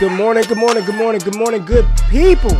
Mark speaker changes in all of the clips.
Speaker 1: Good morning, good morning, good morning, good morning, good people.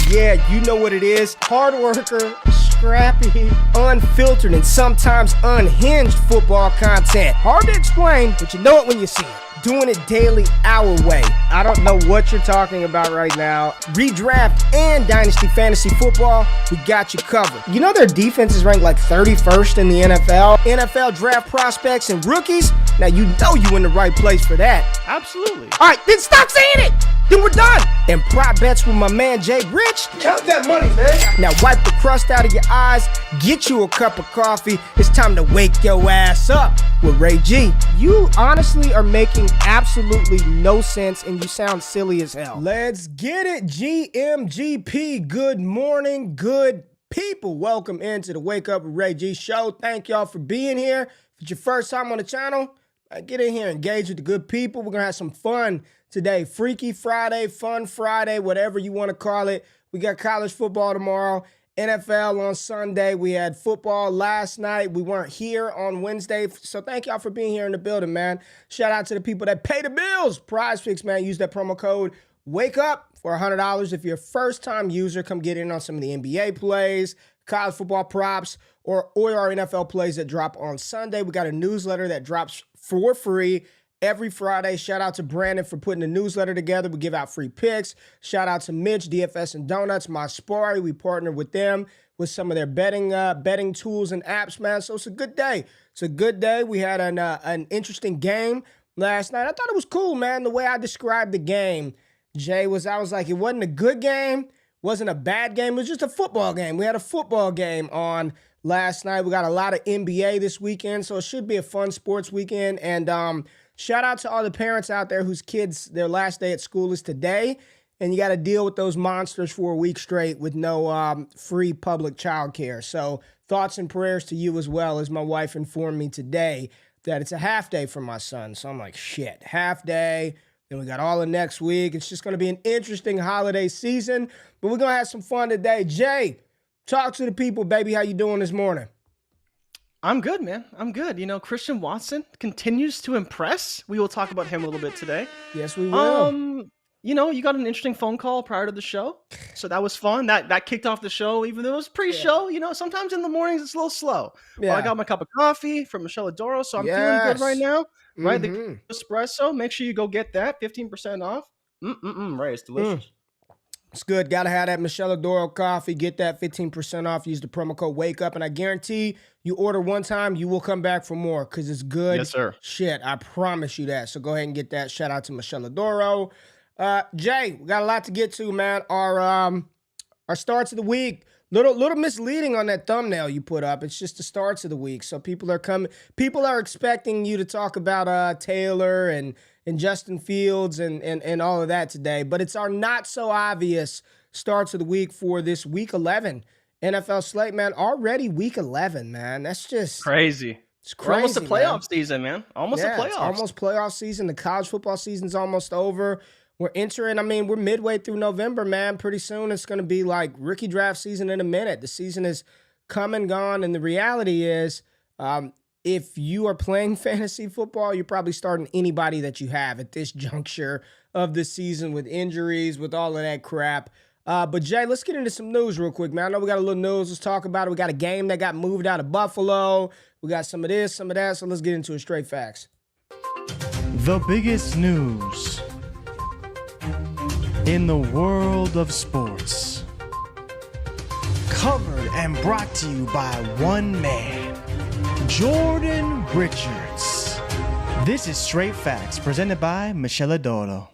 Speaker 1: Yeah, you know what it is. Hard worker, scrappy, unfiltered, and sometimes unhinged football content. Hard to explain, but you know it when you see it. Doing it daily our way. I don't know what you're talking about right now. Redraft and Dynasty Fantasy Football, we got you covered. You know their defense is ranked like 31st in the NFL? NFL draft prospects and rookies? Now you know you in the right place for that.
Speaker 2: Absolutely.
Speaker 1: All right, then stop saying it. Then we're done. And prop bets with my man Jay Rich.
Speaker 3: Count that money, man.
Speaker 1: Now wipe the crust out of your eyes, get you a cup of coffee. It's time to wake your ass up with Ray G. You honestly are making absolutely no sense and you sound silly as hell. Let's get it, GMGP. Good morning, good people. Welcome into the Wake Up with Ray G show. Thank y'all for being here. If it's your first time on the channel, get in here, engage with the good people. We're going to have some fun today. Freaky Friday, Fun Friday, whatever you want to call it. We got college football tomorrow, NFL on Sunday. We had football last night. We weren't here on Wednesday. So thank y'all for being here in the building, man. Shout out to the people that pay the bills. Prize Picks, man. Use that promo code WAKE UP for $100. If you're a first-time user, come get in on some of the NBA plays, college football props, or our NFL plays that drop on Sunday. We got a newsletter that drops for free every Friday. Shout out to Brandon for putting the newsletter together. We give out free picks. Shout out to Mitch, DFS and Donuts, my Spari. We partner with them with some of their betting tools and apps, man. So it's a good day. It's a good day. We had an interesting game last night. I thought it was cool, man. The way I described the game, Jay, I was like, it wasn't a good game, wasn't a bad game. It was just a football game. We had a football game on last night. We got a lot of NBA this weekend, so it should be a fun sports weekend. And shout out to all the parents out there whose kids, their last day at school is today, and you got to deal with those monsters for a week straight with no free public childcare. So thoughts and prayers to you as well, as my wife informed me today that it's a half day for my son. So I'm like, shit, half day. Then we got all of next week. It's just going to be an interesting holiday season, but we're going to have some fun today. Jay, talk to the people, baby. How you doing this morning?
Speaker 2: I'm good, man. I'm good. You know, Christian Watson continues to impress. We will talk about him a little bit today.
Speaker 1: Yes, we will.
Speaker 2: You know, you got an interesting phone call prior to the show, so that was fun. That kicked off the show, even though it was pre-show. Yeah. You know, sometimes in the mornings it's a little slow. Yeah. Well, I got my cup of coffee from Michelle Adoro, so I'm feeling good right now. Right, the espresso. Make sure you go get that. 15% off. Right, it's delicious.
Speaker 1: It's good. Got to have that Michelle Adoro coffee. Get that 15% off. Use the promo code WAKE UP. And I guarantee you order one time, you will come back for more because it's good.
Speaker 2: Yes, sir.
Speaker 1: Shit, I promise you that. So go ahead and get that. Shout out to Michelle Adoro. Jay, we got a lot to get to, man. Our starts of the week. Little misleading on that thumbnail you put up. It's just the starts of the week. So people are expecting you to talk about Taylor and Justin Fields and all of that today. But it's our not so obvious starts of the week for this week 11 NFL slate, man. Already week 11, man. That's just
Speaker 2: crazy.
Speaker 1: It's crazy.
Speaker 2: We're almost a playoff season, man. Almost a playoff.
Speaker 1: It's almost playoff season. The college football season's almost over. We're midway through November, man. Pretty soon it's going to be like rookie draft season in a minute. The season is come and gone, and the reality is if you are playing fantasy football, you're probably starting anybody that you have at this juncture of the season with injuries, with all of that crap. But, Jay, let's get into some news real quick, man. I know we got a little news. Let's talk about it. We got a game that got moved out of Buffalo. We got some of this, some of that, so let's get into it. Straight facts.
Speaker 4: The biggest news in the world of sports. Covered and brought to you by one man, Jordan Richards. This is Straight Facts, presented by Michelle Adoro.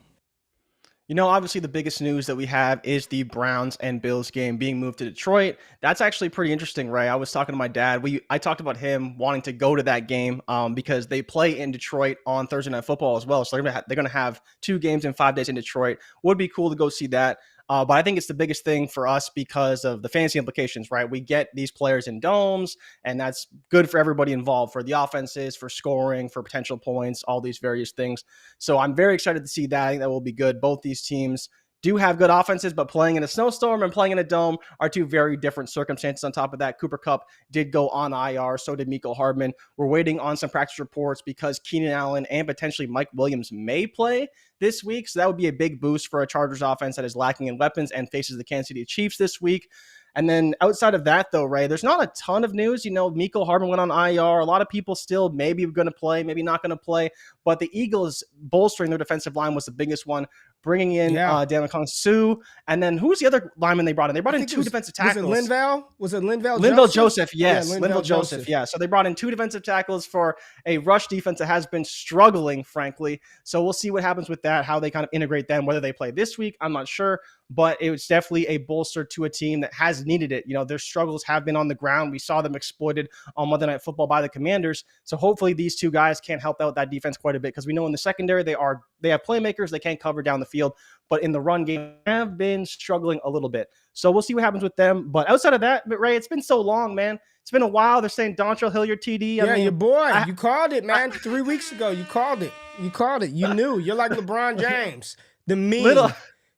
Speaker 2: You know, obviously the biggest news that we have is the Browns and Bills game being moved to Detroit. That's actually pretty interesting, Ray. I was talking to my dad. I talked about him wanting to go to that game because they play in Detroit on Thursday Night Football as well. So they're going to have 2 games in 5 days in Detroit. Would be cool to go see that. But I think it's the biggest thing for us because of the fantasy implications, right? We get these players in domes, and that's good for everybody involved, for the offenses, for scoring, for potential points, all these various things. So I'm very excited to see that. I think that will be good. Both these teams do have good offenses, but playing in a snowstorm and playing in a dome are two very different circumstances. On top of that, Cooper Kupp did go on IR. So did Mecole Hardman. We're waiting on some practice reports because Keenan Allen and potentially Mike Williams may play this week. So that would be a big boost for a Chargers offense that is lacking in weapons and faces the Kansas City Chiefs this week. And then outside of that, though, Ray, there's not a ton of news. Mecole Hardman went on IR. A lot of people still maybe going to play, maybe not going to play. But the Eagles bolstering their defensive line was the biggest one, bringing in Ndamukong Suh. And then who's the other lineman they brought in? They brought in two defensive tackles.
Speaker 1: Was it Linval? Was it Linval Joseph?
Speaker 2: Linval Joseph, yes.
Speaker 1: Yeah,
Speaker 2: Linval Joseph, yeah. So they brought in two defensive tackles for a rush defense that has been struggling, frankly. So we'll see what happens with that, how they kind of integrate them, whether they play this week, I'm not sure. But it was definitely a bolster to a team that has needed it. Their struggles have been on the ground. We saw them exploited on Monday Night Football by the Commanders. So hopefully these two guys can help out that defense quite a bit, because we know in the secondary they have playmakers, they can't cover down the field, but in the run game have been struggling a little bit. So we'll see what happens with them. But outside of that, Ray, it's been so long, man. It's been a while. They're saying Dontrell Hilliard TD.
Speaker 1: Your boy. You called it, man. 3 weeks ago, you called it. You knew. You're like LeBron James. The meme.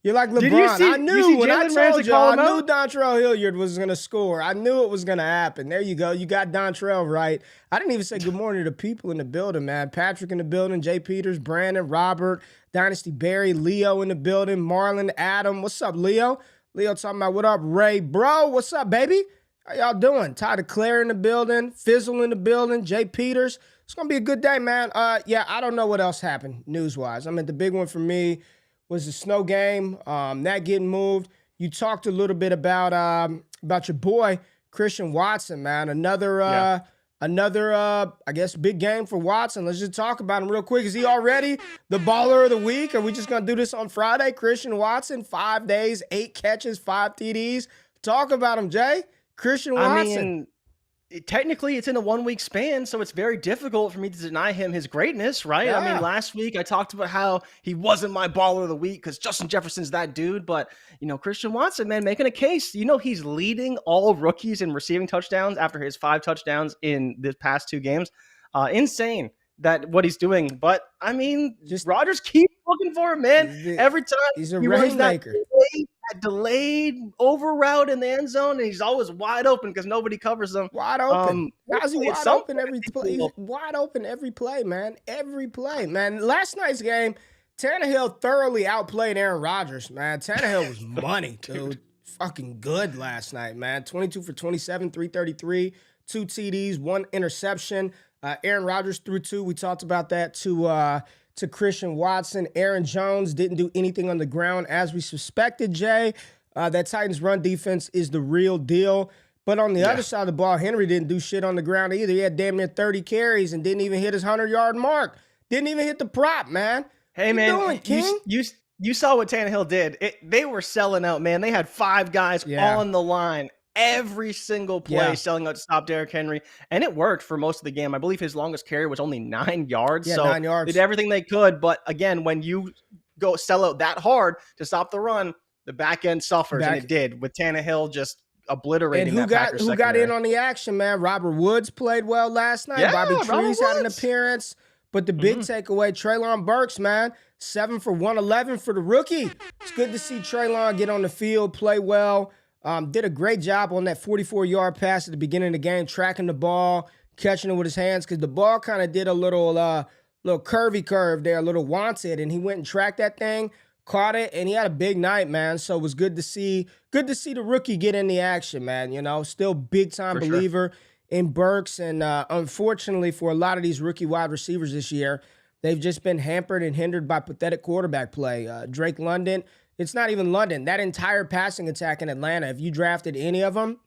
Speaker 1: You're like LeBron. I knew when I told you, I knew Dontrell Hilliard was going to score. I knew it was going to happen. There you go. You got Dontrell right. I didn't even say good morning to the people in the building, man. Patrick in the building, Jay Peters, Brandon, Robert, Dynasty Barry, Leo in the building, Marlon, Adam. What's up, Leo? Leo talking about what up, Ray? Bro, what's up, baby? How y'all doing? Ty DeClaire in the building, Fizzle in the building, Jay Peters. It's going to be a good day, man. I don't know what else happened news-wise. The big one for me was the snow game, that getting moved. You talked a little bit about your boy Christian Watson, man. Another I guess big game for Watson. Let's just talk about him real quick. Is he already the baller of the week? Are we just gonna do this on Friday? Christian Watson, 5 days, 8 catches, 5 TDs. Talk about him, Jay. Christian Watson.
Speaker 2: Technically, it's in a 1 week span, so it's very difficult for me to deny him his greatness, right?
Speaker 1: Yeah.
Speaker 2: Last week I talked about how he wasn't my baller of the week because Justin Jefferson's that dude. But, Christian Watson, man, making a case. He's leading all rookies in receiving touchdowns after his 5 touchdowns in the past 2 games. Insane that what he's doing. But, Rodgers keeps looking for him, man. Every time
Speaker 1: he's a
Speaker 2: he runs
Speaker 1: rainmaker.
Speaker 2: that delayed over route in the end zone, and he's always wide open because nobody covers him.
Speaker 1: Wide open. How's he wide open every play? He's wide open every play, man. Every play, man. Last night's game, Tannehill thoroughly outplayed Aaron Rodgers, man. Tannehill was money, dude. Fucking good last night, man. 22 for 27, 333, 2 TDs, 1 interception. Aaron Rodgers threw 2. We talked about that to Christian Watson. Aaron Jones didn't do anything on the ground as we suspected, Jay. That Titans run defense is the real deal. But on the other side of the ball, Henry didn't do shit on the ground either. He had damn near 30 carries and didn't even hit his 100-yard mark. Didn't even hit the prop, man.
Speaker 2: Hey, man,
Speaker 1: doing, King?
Speaker 2: You saw what Tannehill did. They were selling out, man. They had 5 guys on the line. Every single play selling out to stop Derrick Henry, and it worked for most of the game. I believe his longest carry was only 9 yards.
Speaker 1: Yeah,
Speaker 2: so
Speaker 1: 9 yards.
Speaker 2: They did everything they could. But again, when you go sell out that hard to stop the run, the back end suffers, and it did with Tannehill just obliterating.
Speaker 1: And who got in on the action, man? Robert Woods played well last night.
Speaker 2: Yeah,
Speaker 1: Bobby Trees had an appearance. But the big takeaway, Treylon Burks, man, 7 for 111 for the rookie. It's good to see Treylon get on the field, play well. Did a great job on that 44-yard pass at the beginning of the game, tracking the ball, catching it with his hands, because the ball kind of did a little curvy curve there, a little wanted, and he went and tracked that thing, caught it, and he had a big night, man. So it was good to see the rookie get in the action, man. Still big-time believer in Burks, and unfortunately for a lot of these rookie wide receivers this year, they've just been hampered and hindered by pathetic quarterback play. Drake London. It's not even London. That entire passing attack in Atlanta, if you drafted any of them,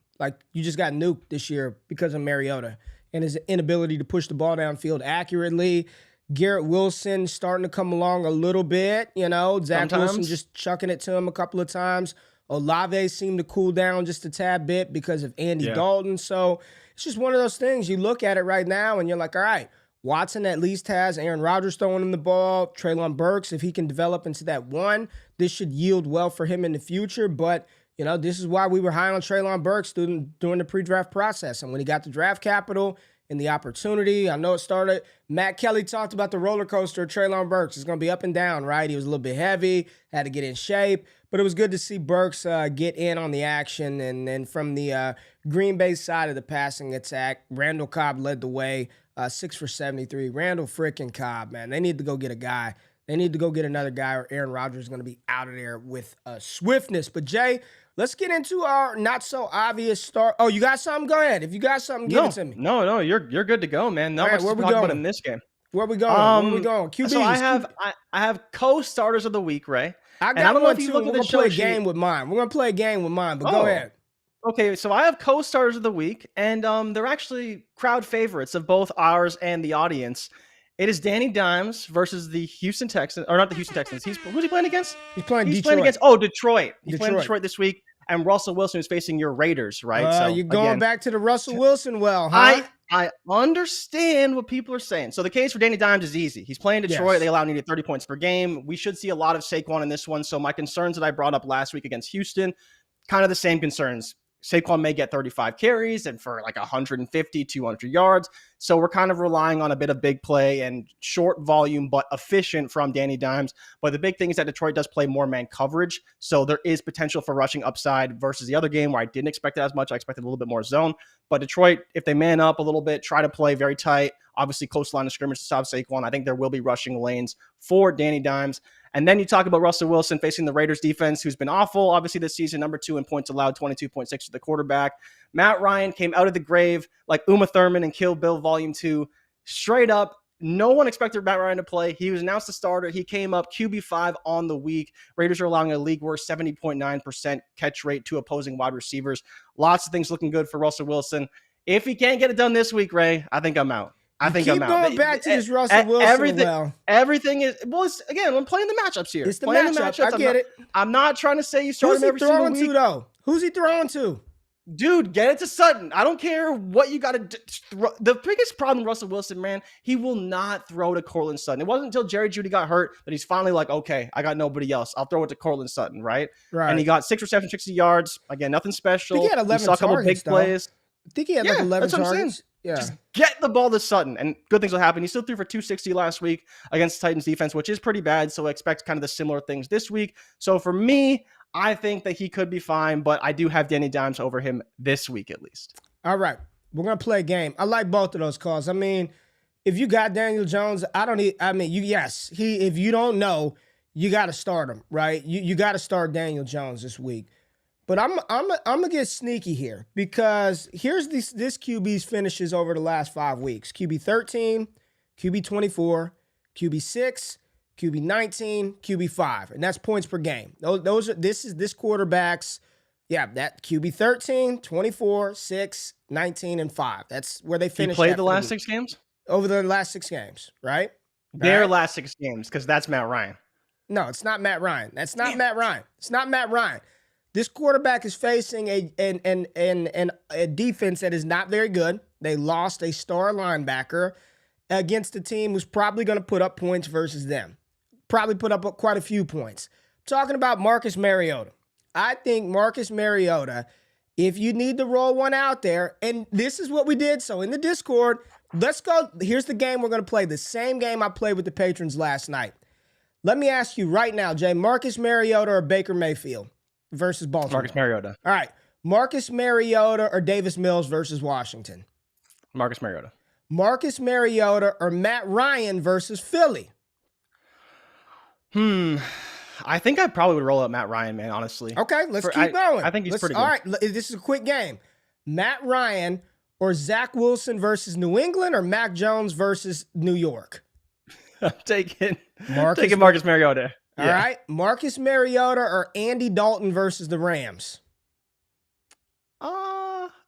Speaker 1: you just got nuked this year because of Mariota and his inability to push the ball downfield accurately. Garrett Wilson starting to come along a little bit, Zach Wilson just chucking it to him a couple of times. Olave seemed to cool down just a tad bit because of Andy Dalton. So it's just one of those things. You look at it right now and you're like, all right, Watson at least has Aaron Rodgers throwing him the ball. Treylon Burks, if he can develop into that one, this should yield well for him in the future. But, this is why we were high on Treylon Burks during the pre-draft process. And when he got the draft capital and the opportunity. I know it started. Matt Kelly talked about the roller coaster of Treylon Burks. It's going to be up and down, right? He was a little bit heavy, had to get in shape, but it was good to see Burks get in on the action. And then from the Green Bay side of the passing attack, Randall Cobb led the way, 6 for 73. Randall freaking Cobb, man. They need to go get a guy. They need to go get another guy, or Aaron Rodgers is going to be out of there with swiftness. But, Jay, let's get into our not-so-obvious start. Oh, you got something? Go ahead. If you got something, give it to me.
Speaker 2: No, you're good to go, man. Not much to talk about in this game.
Speaker 1: Where we going? QBs.
Speaker 2: So I have co-starters of the week, Ray.
Speaker 1: I got one, too. We're going to play a game with mine. We're going to play a game with mine, but go ahead.
Speaker 2: Okay, so I have co-starters of the week, and they're actually crowd favorites of both ours and the audience. It is Danny Dimes versus the Houston Texans, or not the Houston Texans. Who's he playing against?
Speaker 1: He's playing Detroit.
Speaker 2: Playing against Detroit. He's playing Detroit this week, and Russell Wilson is facing your Raiders, right?
Speaker 1: So you're going back to the Russell Wilson huh?
Speaker 2: I understand what people are saying. So the case for Danny Dimes is easy. He's playing Detroit. Yes. They allow nearly 30 points per game. We should see a lot of Saquon in this one. So my concerns that I brought up last week against Houston, kind of the same concerns. Saquon may get 35 carries and for like 150, 200 yards. So we're kind of relying on a bit of big play and short volume, but efficient from Danny Dimes. But the big thing is that Detroit does play more man coverage. So there is potential for rushing upside versus the other game where I didn't expect it as much. I expected a little bit more zone. But Detroit, if they man up a little bit, try to play very tight, obviously close line of scrimmage to stop Saquon, I think there will be rushing lanes for Danny Dimes. And then you talk about Russell Wilson facing the Raiders defense, who's been awful, obviously, this season, number 2 in points allowed, 22.6 to the quarterback. Matt Ryan came out of the grave like Uma Thurman in Kill Bill Volume 2. Straight up, no one expected Matt Ryan to play. He was announced the starter. He came up QB5 on the week. Raiders are allowing a league-worst 70.9% catch rate to opposing wide receivers. Lots of things looking good for Russell Wilson. If he can't get it done this week, Ray, I think I'm out. I'm out.
Speaker 1: Keep going back to this Russell Wilson.
Speaker 2: Everything is, I'm playing the matchups here.
Speaker 1: It's the matchup. I get it.
Speaker 2: I'm not trying to say you start him every single week.
Speaker 1: Who's he throwing to, though? Who's he throwing to?
Speaker 2: Dude, get it to Sutton. I don't care what you got to do. The biggest problem with Russell Wilson, man, he will not throw to Cortland Sutton. It wasn't until Jerry Jeudy got hurt that he's finally like, okay, I got nobody else. I'll throw it to Cortland Sutton, right? And he got 6 receptions, 60 yards. Again, nothing special.
Speaker 1: I think he had 11
Speaker 2: saw a couple big plays.
Speaker 1: I think he had 11 targets. Yeah.
Speaker 2: Just get the ball to Sutton, and good things will happen. He still threw for 260 last week against the Titans defense, which is pretty bad. So I expect kind of the similar things this week. So for me, I think that he could be fine, but I do have Danny Dimes over him this week at least.
Speaker 1: All right. We're going to play a game. I like both of those calls. I mean, if you got Daniel Jones, if you don't know, you got to start him, right? You got to start Daniel Jones this week. But I'm gonna get sneaky here because here's this QB's finishes over the last 5 weeks: QB 13, QB 24, QB 6, QB 19, QB 5, and that's points per game. This quarterback's that QB 13, 24, 6, 19, and 5. That's where they finished.
Speaker 2: He played the last 6 games
Speaker 1: over the last 6 games, right?
Speaker 2: Their last 6 games, because that's Matt Ryan.
Speaker 1: No, it's not Matt Ryan. That's not Matt Ryan. It's not Matt Ryan. This quarterback is facing a defense that is not very good. They lost a star linebacker against a team who's probably going to put up points versus them. Probably put up quite a few points. I'm talking about Marcus Mariota. I think Marcus Mariota, if you need to roll one out there, and this is what we did. So in the Discord, let's go. Here's the game we're going to play. The same game I played with the patrons last night. Let me ask you right now, Jay, Marcus Mariota or Baker Mayfield versus Baltimore?
Speaker 2: Marcus Mariota.
Speaker 1: All right. Marcus Mariota or Davis Mills versus Washington?
Speaker 2: Marcus Mariota.
Speaker 1: Marcus Mariota or Matt Ryan versus Philly?
Speaker 2: I think I probably would roll out Matt Ryan, man, honestly.
Speaker 1: Okay, let's keep going.
Speaker 2: I think he's pretty good.
Speaker 1: All right, this is a quick game. Matt Ryan or Zach Wilson versus New England or Mac Jones versus New York?
Speaker 2: I'm taking Marcus Mariota.
Speaker 1: All right. Marcus Mariota or Andy Dalton versus the Rams?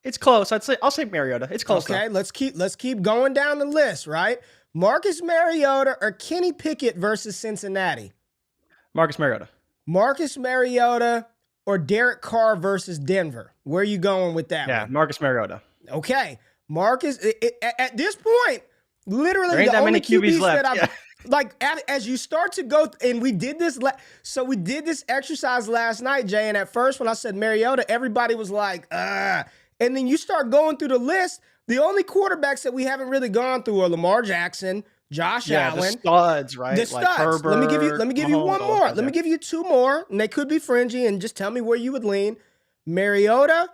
Speaker 2: It's close. I'll say Mariota. It's close.
Speaker 1: Okay, let's keep going down the list, right? Marcus Mariota or Kenny Pickett versus Cincinnati?
Speaker 2: Marcus Mariota.
Speaker 1: Marcus Mariota or Derek Carr versus Denver? Where are you going with that one?
Speaker 2: Marcus Mariota.
Speaker 1: Okay. Marcus, at this point, literally
Speaker 2: there ain't
Speaker 1: the
Speaker 2: that
Speaker 1: only
Speaker 2: many QBs
Speaker 1: that
Speaker 2: left.
Speaker 1: As you start to go, and we did this, so we did this exercise last night, Jay, and at first when I said Mariota, everybody was like, And then you start going through the list. The only quarterbacks that we haven't really gone through are Lamar Jackson, Josh Allen,
Speaker 2: the studs, right?
Speaker 1: the studs.
Speaker 2: Like Herbert,
Speaker 1: let me give you
Speaker 2: Mahomes,
Speaker 1: one
Speaker 2: all those
Speaker 1: more.
Speaker 2: guys,
Speaker 1: Let me give you two more, and they could be fringy. And just tell me where you would lean: Mariota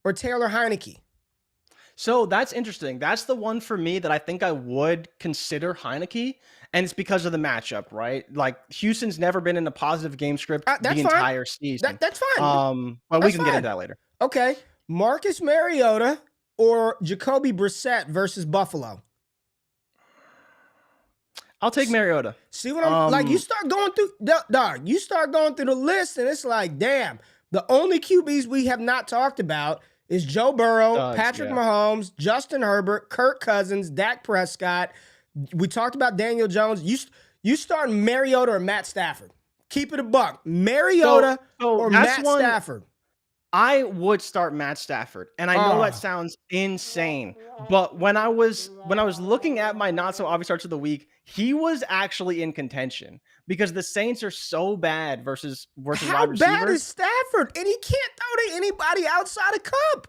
Speaker 1: or Taylor Heineke.
Speaker 2: So that's interesting. That's the one for me that I think I would consider Heineke, and it's because of the matchup, right? Like Houston's never been in a positive game script the entire season.
Speaker 1: That's fine.
Speaker 2: But we can get into that later.
Speaker 1: Okay, Marcus Mariota or Jacoby Brissett versus Buffalo.
Speaker 2: I'll take Mariota.
Speaker 1: See what I'm like? You start going through, dog. You start going through the list, and it's like, damn. The only QBs we have not talked about is Joe Burrow, Patrick Mahomes, Justin Herbert, Kirk Cousins, Dak Prescott. We talked about Daniel Jones. You start Mariota or Matt Stafford. Keep it a buck. Mariota or Matt Stafford.
Speaker 2: I would start Matt Stafford, and I know that sounds insane, but when I was looking at my not so obvious starts of the week, he was actually in contention because the Saints are so bad versus
Speaker 1: How
Speaker 2: wide receivers.
Speaker 1: How bad is Stafford? And he can't throw to anybody outside of Cup.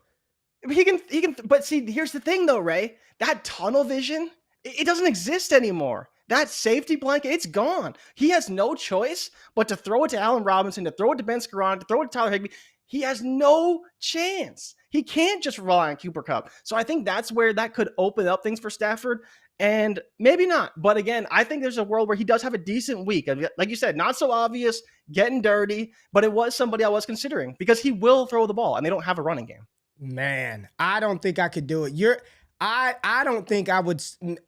Speaker 2: He can. But see, here's the thing, though, Ray. That tunnel vision, it doesn't exist anymore. That safety blanket, it's gone. He has no choice but to throw it to Allen Robinson, to throw it to Ben Scarron, to throw it to Tyler Higbee. He has no chance. He can't just rely on Cooper Kupp. So I think that's where that could open up things for Stafford. And maybe not. But again, I think there's a world where he does have a decent week. Like you said, not so obvious, getting dirty, but it was somebody I was considering because he will throw the ball and they don't have a running game.
Speaker 1: Man, I don't think I could do it. I don't think I would.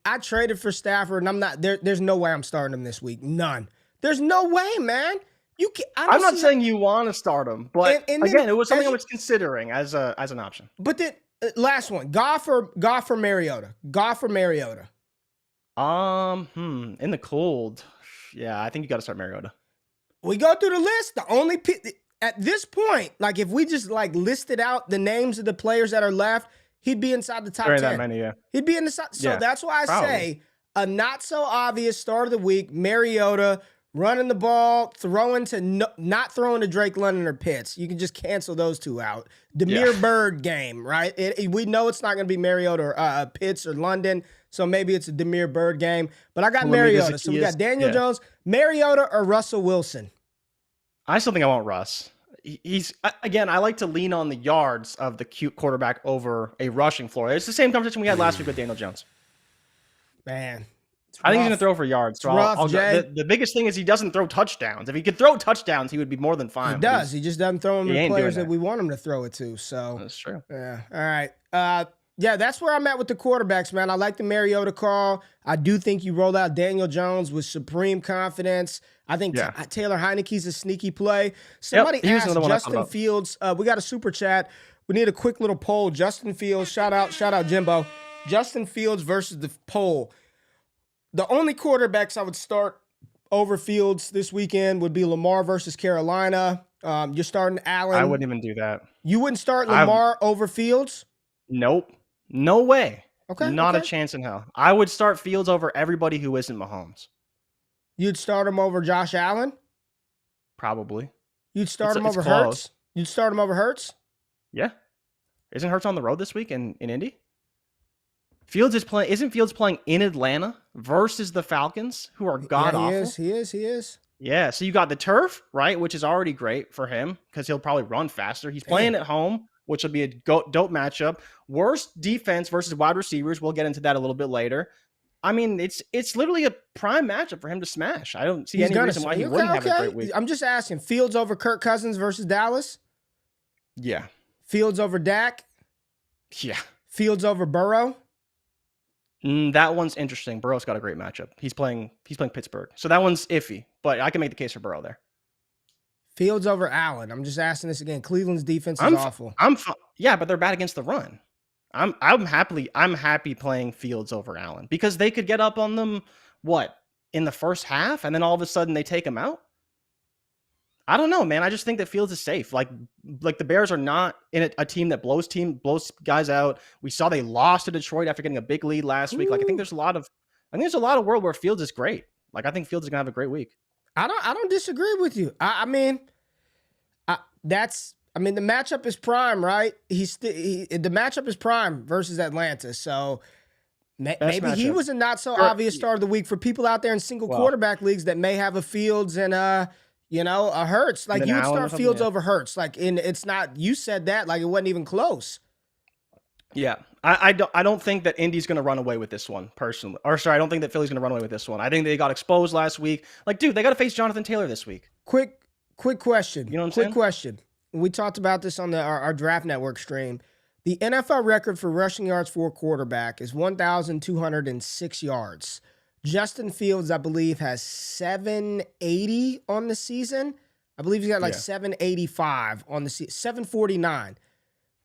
Speaker 1: I traded for Stafford, and I'm not there. There's no way I'm starting him this week. None. There's no way, man. You can.
Speaker 2: I'm not saying you want to start him, but
Speaker 1: and
Speaker 2: again, it was something I was considering as an option.
Speaker 1: But then last one, Goff or Mariota. Goff or Mariota.
Speaker 2: In the cold, yeah, I think you got to start Mariota.
Speaker 1: We go through the list. The only at this point, like if we just like listed out the names of the players that are left, he'd be inside the top 10.
Speaker 2: That many, yeah.
Speaker 1: He'd be in the top. So that's why I say a not so obvious start of the week, Mariota running the ball, not throwing to Drake London or Pitts. You can just cancel those two out. Demir Bird game, right? We know it's not going to be Mariota or Pitts or London, so maybe it's a Demir Bird game. But I got Mariota. So we got Daniel Jones, Mariota or Russell Wilson.
Speaker 2: I still think I want Russ. He's again, I like to lean on the yards of the cute quarterback over a rushing floor. It's the same conversation we had last week with Daniel Jones.
Speaker 1: Man,
Speaker 2: I think he's going to throw for yards. So the biggest thing is he doesn't throw touchdowns. If he could throw touchdowns, he would be more than fine.
Speaker 1: He does. He just doesn't throw them to players that we want him to throw it to. So
Speaker 2: that's true.
Speaker 1: Yeah. All right. Yeah, that's where I'm at with the quarterbacks, man. I like the Mariota call. I do think you roll out Daniel Jones with supreme confidence. I think Taylor Heineke's a sneaky play. Somebody asked Justin Fields. We got a super chat. We need a quick little poll. Justin Fields, shout out Jimbo. Justin Fields versus the poll. The only quarterbacks I would start over Fields this weekend would be Lamar versus Carolina. You're starting Allen.
Speaker 2: I wouldn't even do that.
Speaker 1: You wouldn't start Lamar over Fields?
Speaker 2: Nope. No way.
Speaker 1: Okay.
Speaker 2: Not a chance in hell. I would start Fields over everybody who isn't Mahomes.
Speaker 1: You'd start him over Josh Allen?
Speaker 2: Probably.
Speaker 1: You'd start him over Hurts? You'd start him over Hurts?
Speaker 2: Yeah. Isn't Hurts on the road this week in Indy? Isn't Fields playing in Atlanta versus the Falcons, who are god-awful?
Speaker 1: He is.
Speaker 2: Yeah, so you got the turf, right, which is already great for him because he'll probably run faster. He's playing at home, which will be a dope matchup. Worst defense versus wide receivers. We'll get into that a little bit later. I mean, it's literally a prime matchup for him to smash. I don't see any reason why he wouldn't have a great week.
Speaker 1: I'm just asking. Fields over Kirk Cousins versus Dallas?
Speaker 2: Yeah.
Speaker 1: Fields over Dak?
Speaker 2: Yeah.
Speaker 1: Fields over Burrow?
Speaker 2: That one's interesting. Burrow's got a great matchup. He's playing Pittsburgh. So that one's iffy, but I can make the case for Burrow there.
Speaker 1: Fields over Allen. I'm just asking this again. Cleveland's defense is awful.
Speaker 2: Yeah, but they're bad against the run. I'm happy playing Fields over Allen because they could get up on them in the first half and then all of a sudden they take them out. I don't know, man. I just think that Fields is safe. Like the Bears are not in a team that blows guys out. We saw they lost to Detroit after getting a big lead last week. Like I think there's a lot of world where Fields is great. Like I think Fields is gonna have a great week.
Speaker 1: I don't disagree with you. I mean, I mean, the matchup is prime, right? The matchup is prime versus Atlanta. So
Speaker 2: Best
Speaker 1: maybe he
Speaker 2: matchup.
Speaker 1: was a not so obvious start of the week for people out there in single
Speaker 2: Well,
Speaker 1: quarterback leagues that may have a Fields and a Hurts.
Speaker 2: and
Speaker 1: Like
Speaker 2: then
Speaker 1: you would
Speaker 2: Allen or
Speaker 1: start
Speaker 2: something,
Speaker 1: Fields
Speaker 2: yeah.
Speaker 1: over Hurts. Like it's not. You said that like it wasn't even close.
Speaker 2: Yeah, I don't think that Indy's going to run away with this one personally. Or sorry, I don't think that Philly's going to run away with this one. I think they got exposed last week. Like, dude, they got to face Jonathan Taylor this week.
Speaker 1: Quick question.
Speaker 2: You know what I'm
Speaker 1: Quick
Speaker 2: saying?
Speaker 1: question. We talked about this on our Draft Network stream. The NFL record for rushing yards for a quarterback is 1,206 yards. Justin Fields, I believe, has 780 on the season. I believe he's got like 785 on the season, 749.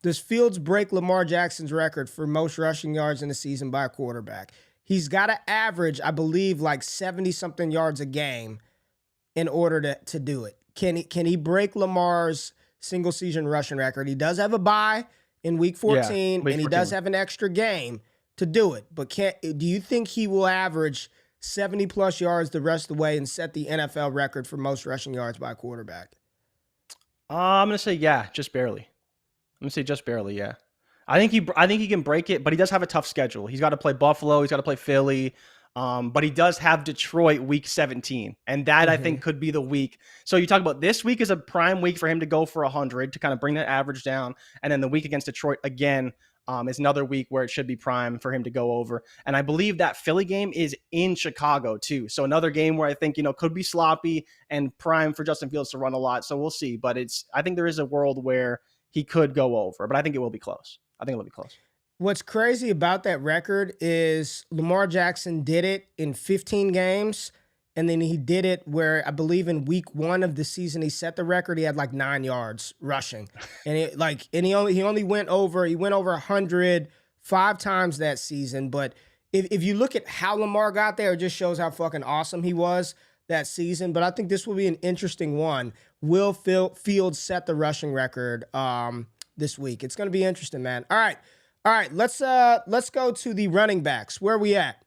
Speaker 1: Does Fields break Lamar Jackson's record for most rushing yards in a season by a quarterback? He's got to average, I believe, like 70-something yards a game in order to do it. Can he break Lamar's single-season rushing record? He does have a bye in Week 14, and he does have an extra game to do it. But do you think he will average 70-plus yards the rest of the way and set the NFL record for most rushing yards by a quarterback?
Speaker 2: I'm going to say just barely. I'm gonna say just barely, yeah. I think he can break it, but he does have a tough schedule. He's got to play Buffalo, he's got to play Philly, but he does have Detroit week 17, and that I think could be the week. So you talk about this week is a prime week for him to go for 100 to kind of bring that average down, and then the week against Detroit again is another week where it should be prime for him to go over. And I believe that Philly game is in Chicago too, so another game where I think could be sloppy and prime for Justin Fields to run a lot. So we'll see, but I think there is a world where he could go over, but I think it will be close.
Speaker 1: What's crazy about that record is Lamar Jackson did it in 15 games, and then he did it where I believe in week 1 of the season he set the record. He had like 9 yards rushing, and he only went over 100 5 times that season. But if you look at how Lamar got there, it just shows how fucking awesome he was that season. But I think this will be an interesting one. Will Fields set the rushing record this week? It's going to be interesting, man. All right. Let's go to the running backs. Where are we at?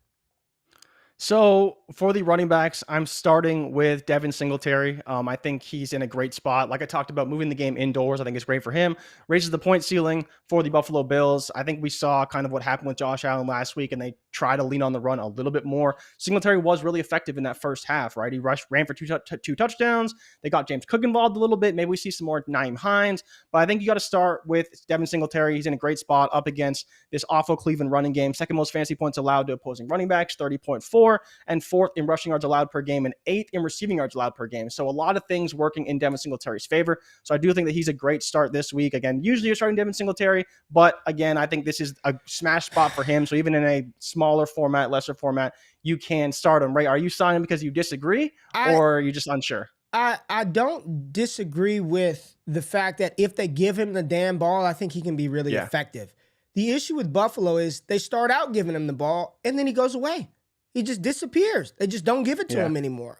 Speaker 2: So for the running backs, I'm starting with Devin Singletary. I think he's in a great spot. Like I talked about, moving the game indoors, I think is great for him. Raises the point ceiling for the Buffalo Bills. I think we saw kind of what happened with Josh Allen last week, and they try to lean on the run a little bit more. Singletary was really effective in that first half, right? He ran for two touchdowns. They got James Cook involved a little bit. Maybe we see some more Naeem Hines, but I think you got to start with Devin Singletary. He's in a great spot up against this awful Cleveland running game. Second most fantasy points allowed to opposing running backs, 30.4, and 4th in rushing yards allowed per game and 8th in receiving yards allowed per game. So a lot of things working in Devin Singletary's favor. So I do think that he's a great start this week. Again, usually you're starting Devin Singletary, but again, I think this is a smash spot for him. So even in a smaller format, lesser format, you can start him, right? Are you signing him because you disagree or are you just unsure?
Speaker 1: I don't disagree with the fact that if they give him the damn ball, I think he can be really effective. The issue with Buffalo is they start out giving him the ball and then he goes away. He just disappears. They just don't give it to him anymore.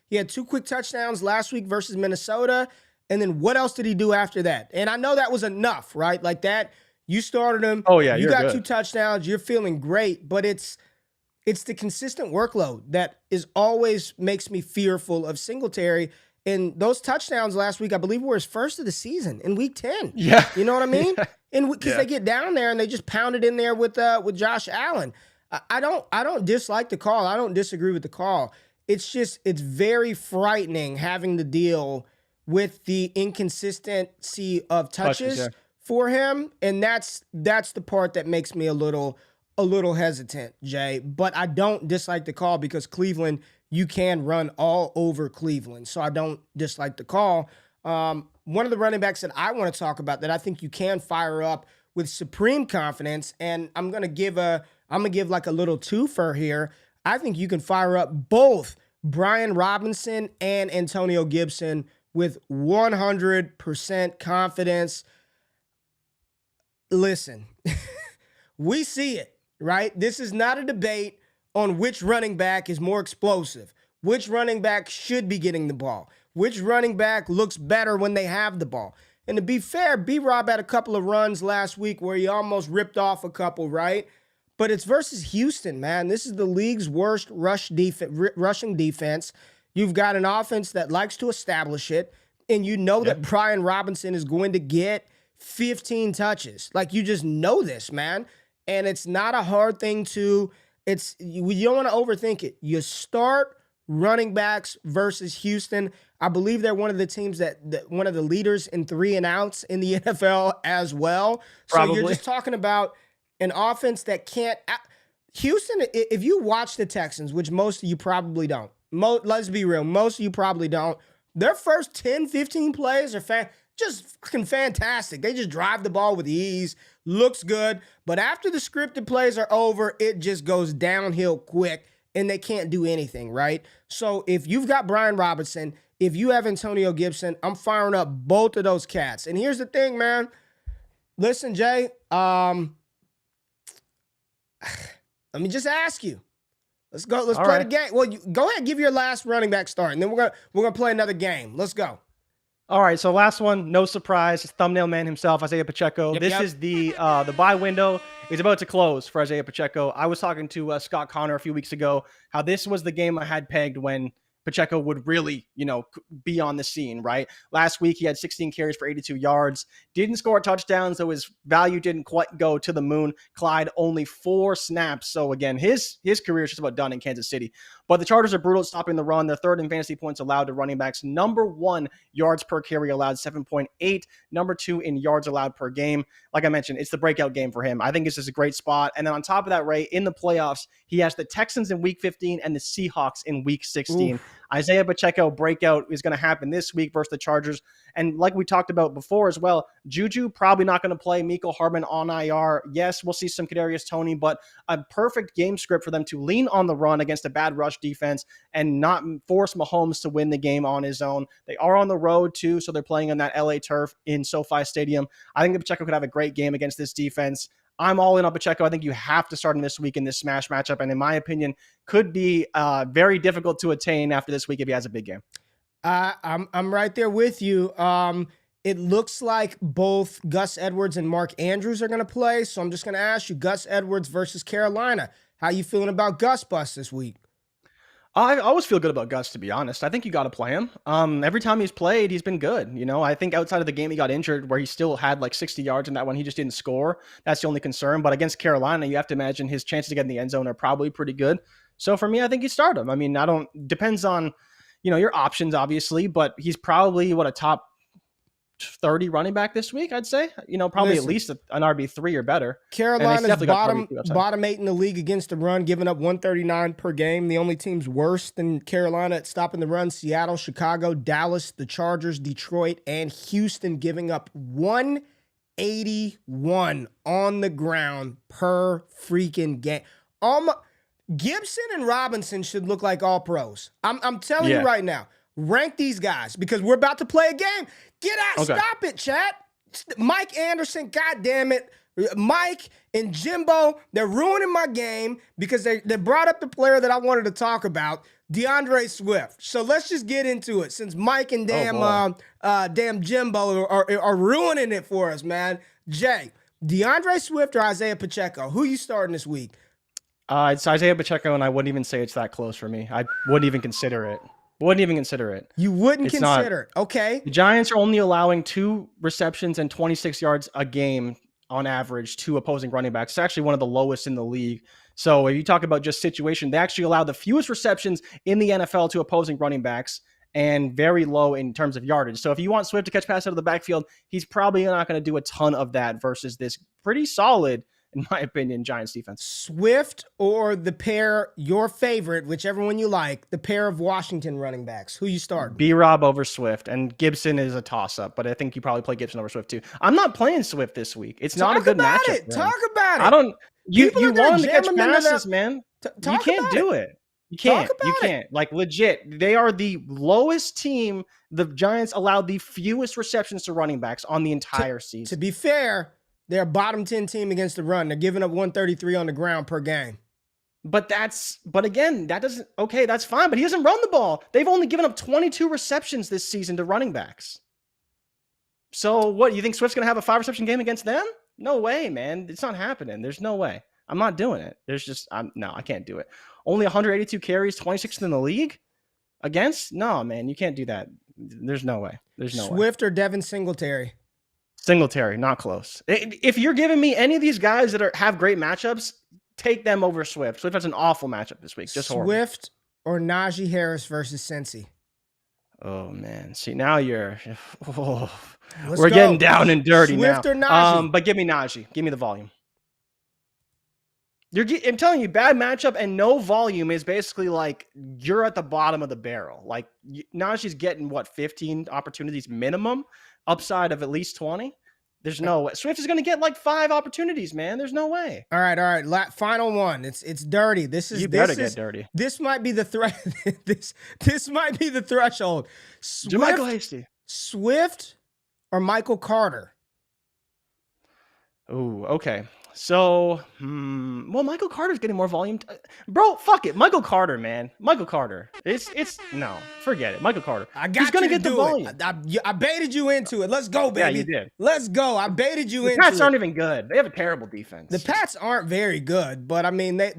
Speaker 1: He had 2 quick touchdowns last week versus Minnesota. And then what else did he do after that? And I know that was enough, right? Like that, you started him.
Speaker 2: Oh, yeah,
Speaker 1: you got
Speaker 2: good.
Speaker 1: 2 touchdowns. You're feeling great. But it's the consistent workload that always makes me fearful of Singletary. And those touchdowns last week, I believe, were his first of the season in week 10.
Speaker 2: Yeah.
Speaker 1: You know what I mean? And because they get down there and they just pound it in there with Josh Allen. I don't dislike the call. I don't disagree with the call. It's very frightening having to deal with the inconsistency of touches for him. And that's the part that makes me a little hesitant, Jay. But I don't dislike the call because Cleveland, you can run all over Cleveland. So I don't dislike the call. One of the running backs that I want to talk about that I think you can fire up with supreme confidence, and I'm gonna give like a little twofer here. I think you can fire up both Brian Robinson and Antonio Gibson with 100% confidence. Listen, we see it, right? This is not a debate on which running back is more explosive, which running back should be getting the ball, which running back looks better when they have the ball. And to be fair, B-Rob had a couple of runs last week where he almost ripped off a couple, right? But it's versus Houston, man. This is the league's worst rushing defense. You've got an offense that likes to establish it. and you know
Speaker 2: Yeah.
Speaker 1: that Brian Robinson is going to get 15 touches. Like, you just know this, man. And it's not a hard thing to, you don't want to overthink it. You start running backs versus Houston. I believe they're one of the teams that one of the leaders in 3 and outs in the NFL as well. So you're
Speaker 2: Probably.
Speaker 1: just talking about an offense that can't. Houston, if you watch the Texans, which most of you probably don't, let's be real, most of you probably don't, their first 10, 15 plays are just fucking fantastic. They just drive the ball with ease, looks good. But after the scripted plays are over, it just goes downhill quick, and they can't do anything, right? So if you've got Brian Robinson, if you have Antonio Gibson, I'm firing up both of those cats. And here's the thing, man. Listen, Jay, let me just ask you. Let's go. Let's play the game. Well, go ahead, give your last running back start, and then we're gonna play another game. Let's go.
Speaker 2: All right, so last one, no surprise, thumbnail man himself, Isaiah Pacheco. This is the buy window is about to close for Isaiah Pacheco. I was talking to Scott Connor a few weeks ago how this was the game I had pegged when Pacheco would really, be on the scene, right? Last week, he had 16 carries for 82 yards, didn't score touchdowns, so his value didn't quite go to the moon. Clyde, only 4 snaps. So again, his career is just about done in Kansas City. But the Chargers are brutal at stopping the run. They're 3rd in fantasy points allowed to running backs. Number 1 yards per carry allowed, 7.8. Number 2 in yards allowed per game. Like I mentioned, it's the breakout game for him. I think this is a great spot. And then on top of that, Ray, in the playoffs, he has the Texans in week 15 and the Seahawks in week 16. Oof. Isaiah Pacheco breakout is going to happen this week versus the Chargers. And like we talked about before as well, Juju probably not going to play. Mecole Hardman on IR. Yes, we'll see some Kadarius Toney, but a perfect game script for them to lean on the run against a bad rush defense and not force Mahomes to win the game on his own. They are on the road too, so they're playing on that LA turf in SoFi Stadium. I think that Pacheco could have a great game against this defense. I'm all in on Pacheco. I think you have to start him this week in this smash matchup, and in my opinion, could be very difficult to attain after this week if he has a big game.
Speaker 1: I'm right there with you. It looks like both Gus Edwards and Mark Andrews are going to play, so I'm just going to ask you, Gus Edwards versus Carolina. How you feeling about Gus Bus this week?
Speaker 2: I always feel good about Gus, to be honest. I think you got to play him. Every time he's played, he's been good. I think outside of the game he got injured, where he still had like 60 yards in that one, he just didn't score. That's the only concern. But against Carolina, you have to imagine his chances to get in the end zone are probably pretty good. So for me, I think you start him. I mean, depends on, your options, obviously, but he's probably a top 30 running back this week, I'd say. Probably at least an RB3 or better.
Speaker 1: Carolina's bottom 8 in the league against the run, giving up 139 per game. The only teams worse than Carolina at stopping the run: Seattle, Chicago, Dallas, the Chargers, Detroit, and Houston, giving up 181 on the ground per freaking game. Gibson and Robinson should look like all pros. I'm telling you right now. Rank these guys because we're about to play a game. Get out. Okay. Stop it, chat. Mike Anderson, God damn it. Mike and Jimbo, they're ruining my game because they brought up the player that I wanted to talk about, DeAndre Swift. So let's just get into it since Mike and damn Jimbo are ruining it for us, man. Jay, DeAndre Swift or Isaiah Pacheco? Who you starting this week?
Speaker 2: It's Isaiah Pacheco, and I wouldn't even say it's that close for me. I wouldn't even consider it. Wouldn't even consider it.
Speaker 1: You wouldn't consider it. Okay.
Speaker 2: The Giants are only allowing 2 receptions and 26 yards a game on average to opposing running backs. It's actually one of the lowest in the league. So if you talk about just situation, they actually allow the fewest receptions in the NFL to opposing running backs and very low in terms of yardage. So if you want Swift to catch pass out of the backfield, he's probably not going to do a ton of that versus this pretty solid, in my opinion, Giants defense.
Speaker 1: Swift or the pair, your favorite, whichever one you like, the pair of Washington running backs. Who you start?
Speaker 2: B-Rob over Swift, and Gibson is a toss-up, but I think you probably play Gibson over Swift too. I'm not playing Swift this week. It's not a good matchup.
Speaker 1: Talk about it.
Speaker 2: I don't. You want him to catch passes, man. You can't do it. You can't. You can't. Like legit, they are the lowest team. The Giants allowed the fewest receptions to running backs on the entire season.
Speaker 1: To be fair, they're a bottom 10 team against the run. They're giving up 133 on the ground per game.
Speaker 2: But again, that's fine. But he doesn't run the ball. They've only given up 22 receptions this season to running backs. So what, you think Swift's going to have a 5-reception game against them? No way, man. It's not happening. There's no way. I'm not doing it. I can't do it. Only 182 carries, 26th in the league? Against? No, man, you can't do that. There's no way. There's no way.
Speaker 1: Swift or Devin Singletary?
Speaker 2: Singletary, not close. If you're giving me any of these guys that have great matchups, take them over Swift. Swift has an awful matchup this week. Just horrible.
Speaker 1: Swift or Najee Harris versus Cincy?
Speaker 2: Oh man, see now you're
Speaker 1: Let's
Speaker 2: we're
Speaker 1: go.
Speaker 2: getting down and dirty
Speaker 1: Swift
Speaker 2: now.
Speaker 1: or Najee?
Speaker 2: But give me Najee. Give me the volume. I'm telling you, bad matchup and no volume is basically like you're at the bottom of the barrel. Like Najee's getting what 15 opportunities minimum, upside of at least 20. There's no way. Swift is going to get like 5 opportunities, man. There's no way.
Speaker 1: All right. Final one. It's dirty.
Speaker 2: You better get dirty.
Speaker 1: This might be the threat. this might be the threshold.
Speaker 2: Michael Hasty.
Speaker 1: Swift or Michael Carter?
Speaker 2: Oh, okay. So, well, Michael Carter's getting more volume. Bro, fuck it. Michael Carter, man. Michael Carter. It's no, forget it. Michael Carter.
Speaker 1: He's
Speaker 2: gonna
Speaker 1: get
Speaker 2: the volume.
Speaker 1: I baited you into it. Let's go, baby.
Speaker 2: Yeah, you did.
Speaker 1: Let's go. I baited you into it.
Speaker 2: The Pats aren't even good. They have a terrible defense.
Speaker 1: The Pats aren't very good, but I mean, their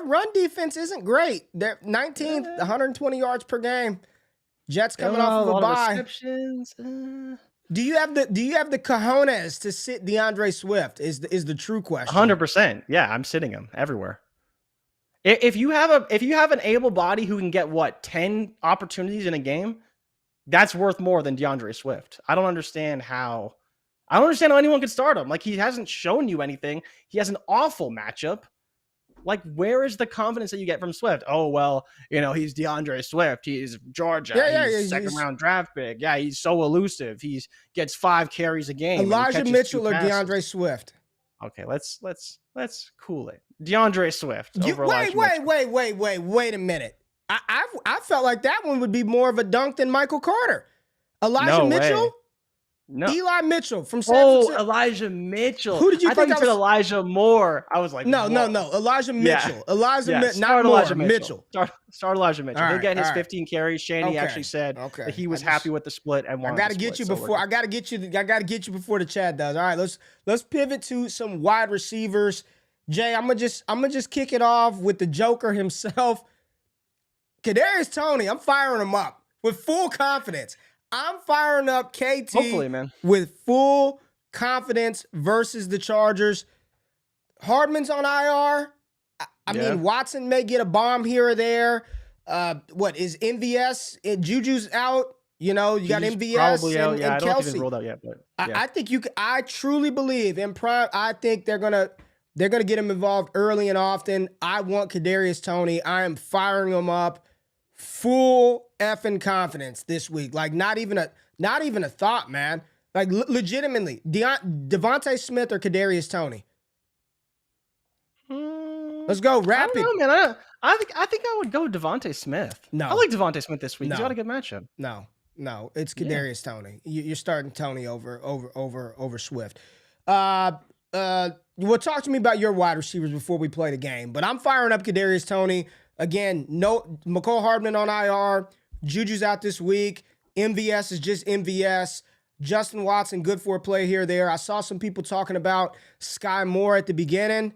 Speaker 1: run defense isn't great. They're 19th, 120 yards per game. Jets coming off of a bye.
Speaker 2: Receptions.
Speaker 1: Do you have the cojones to sit DeAndre Swift? Is the true question.
Speaker 2: 100%. Yeah, I'm sitting him everywhere. If you have an able body who can get 10 opportunities in a game, that's worth more than DeAndre Swift. I don't understand how anyone could start him. Like, he hasn't shown you anything. He has an awful matchup. Like, where is the confidence that you get from Swift? Oh, well, he's DeAndre Swift. He's Georgia. He's second-round draft pick. Yeah, he's so elusive. He gets 5 carries a game.
Speaker 1: Elijah Mitchell or DeAndre Swift?
Speaker 2: Okay, let's cool it. DeAndre Swift.
Speaker 1: Wait a minute. I felt like that one would be more of a dunk than Michael Carter. Elijah Mitchell?
Speaker 2: Way. No.
Speaker 1: Eli Mitchell from San Francisco.
Speaker 2: Elijah Mitchell.
Speaker 1: Who did you think?
Speaker 2: I thought you said Elijah Moore. I was like,
Speaker 1: no. Elijah Mitchell.
Speaker 2: Yeah.
Speaker 1: Not
Speaker 2: Elijah
Speaker 1: Moore. Mitchell.
Speaker 2: Start Elijah Mitchell. He'll get his 15 carries. Shanny actually said that he was happy with the split and wanted.
Speaker 1: I got to get you before the Chad does. All right, let's pivot to some wide receivers. Jay, I'm gonna just kick it off with the Joker himself. Kadarius Toney. I'm firing him up with full confidence. I'm firing up KT
Speaker 2: Hopefully, man.
Speaker 1: with full confidence versus the Chargers. Hardman's on IR. I mean, Watson may get a bomb here or there. What is MVS? Juju's out. You got MVS and
Speaker 2: I don't
Speaker 1: Kelsey.
Speaker 2: think he's rolled out yet, but yeah.
Speaker 1: I think I truly believe in prime. I think they're gonna get him involved early and often. I want Kadarius Toney. I am firing him up. Full effing confidence this week. Like, not even a thought, man. Like, legitimately, Devontae Smith or Kadarius Toney? Let's go rapid.
Speaker 2: I don't know, man. I think I would go Devontae Smith.
Speaker 1: No,
Speaker 2: I like Devontae Smith this week.
Speaker 1: No.
Speaker 2: He's got a good matchup.
Speaker 1: No, it's Kadarius Toney. You're starting Toney over Swift. Well, talk to me about your wide receivers before we play the game. But I'm firing up Kadarius Toney. Again, no McCole Hardman on IR. Juju's out this week. MVS is just MVS. Justin Watson, good for a play here or there. I saw some people talking about Sky Moore at the beginning.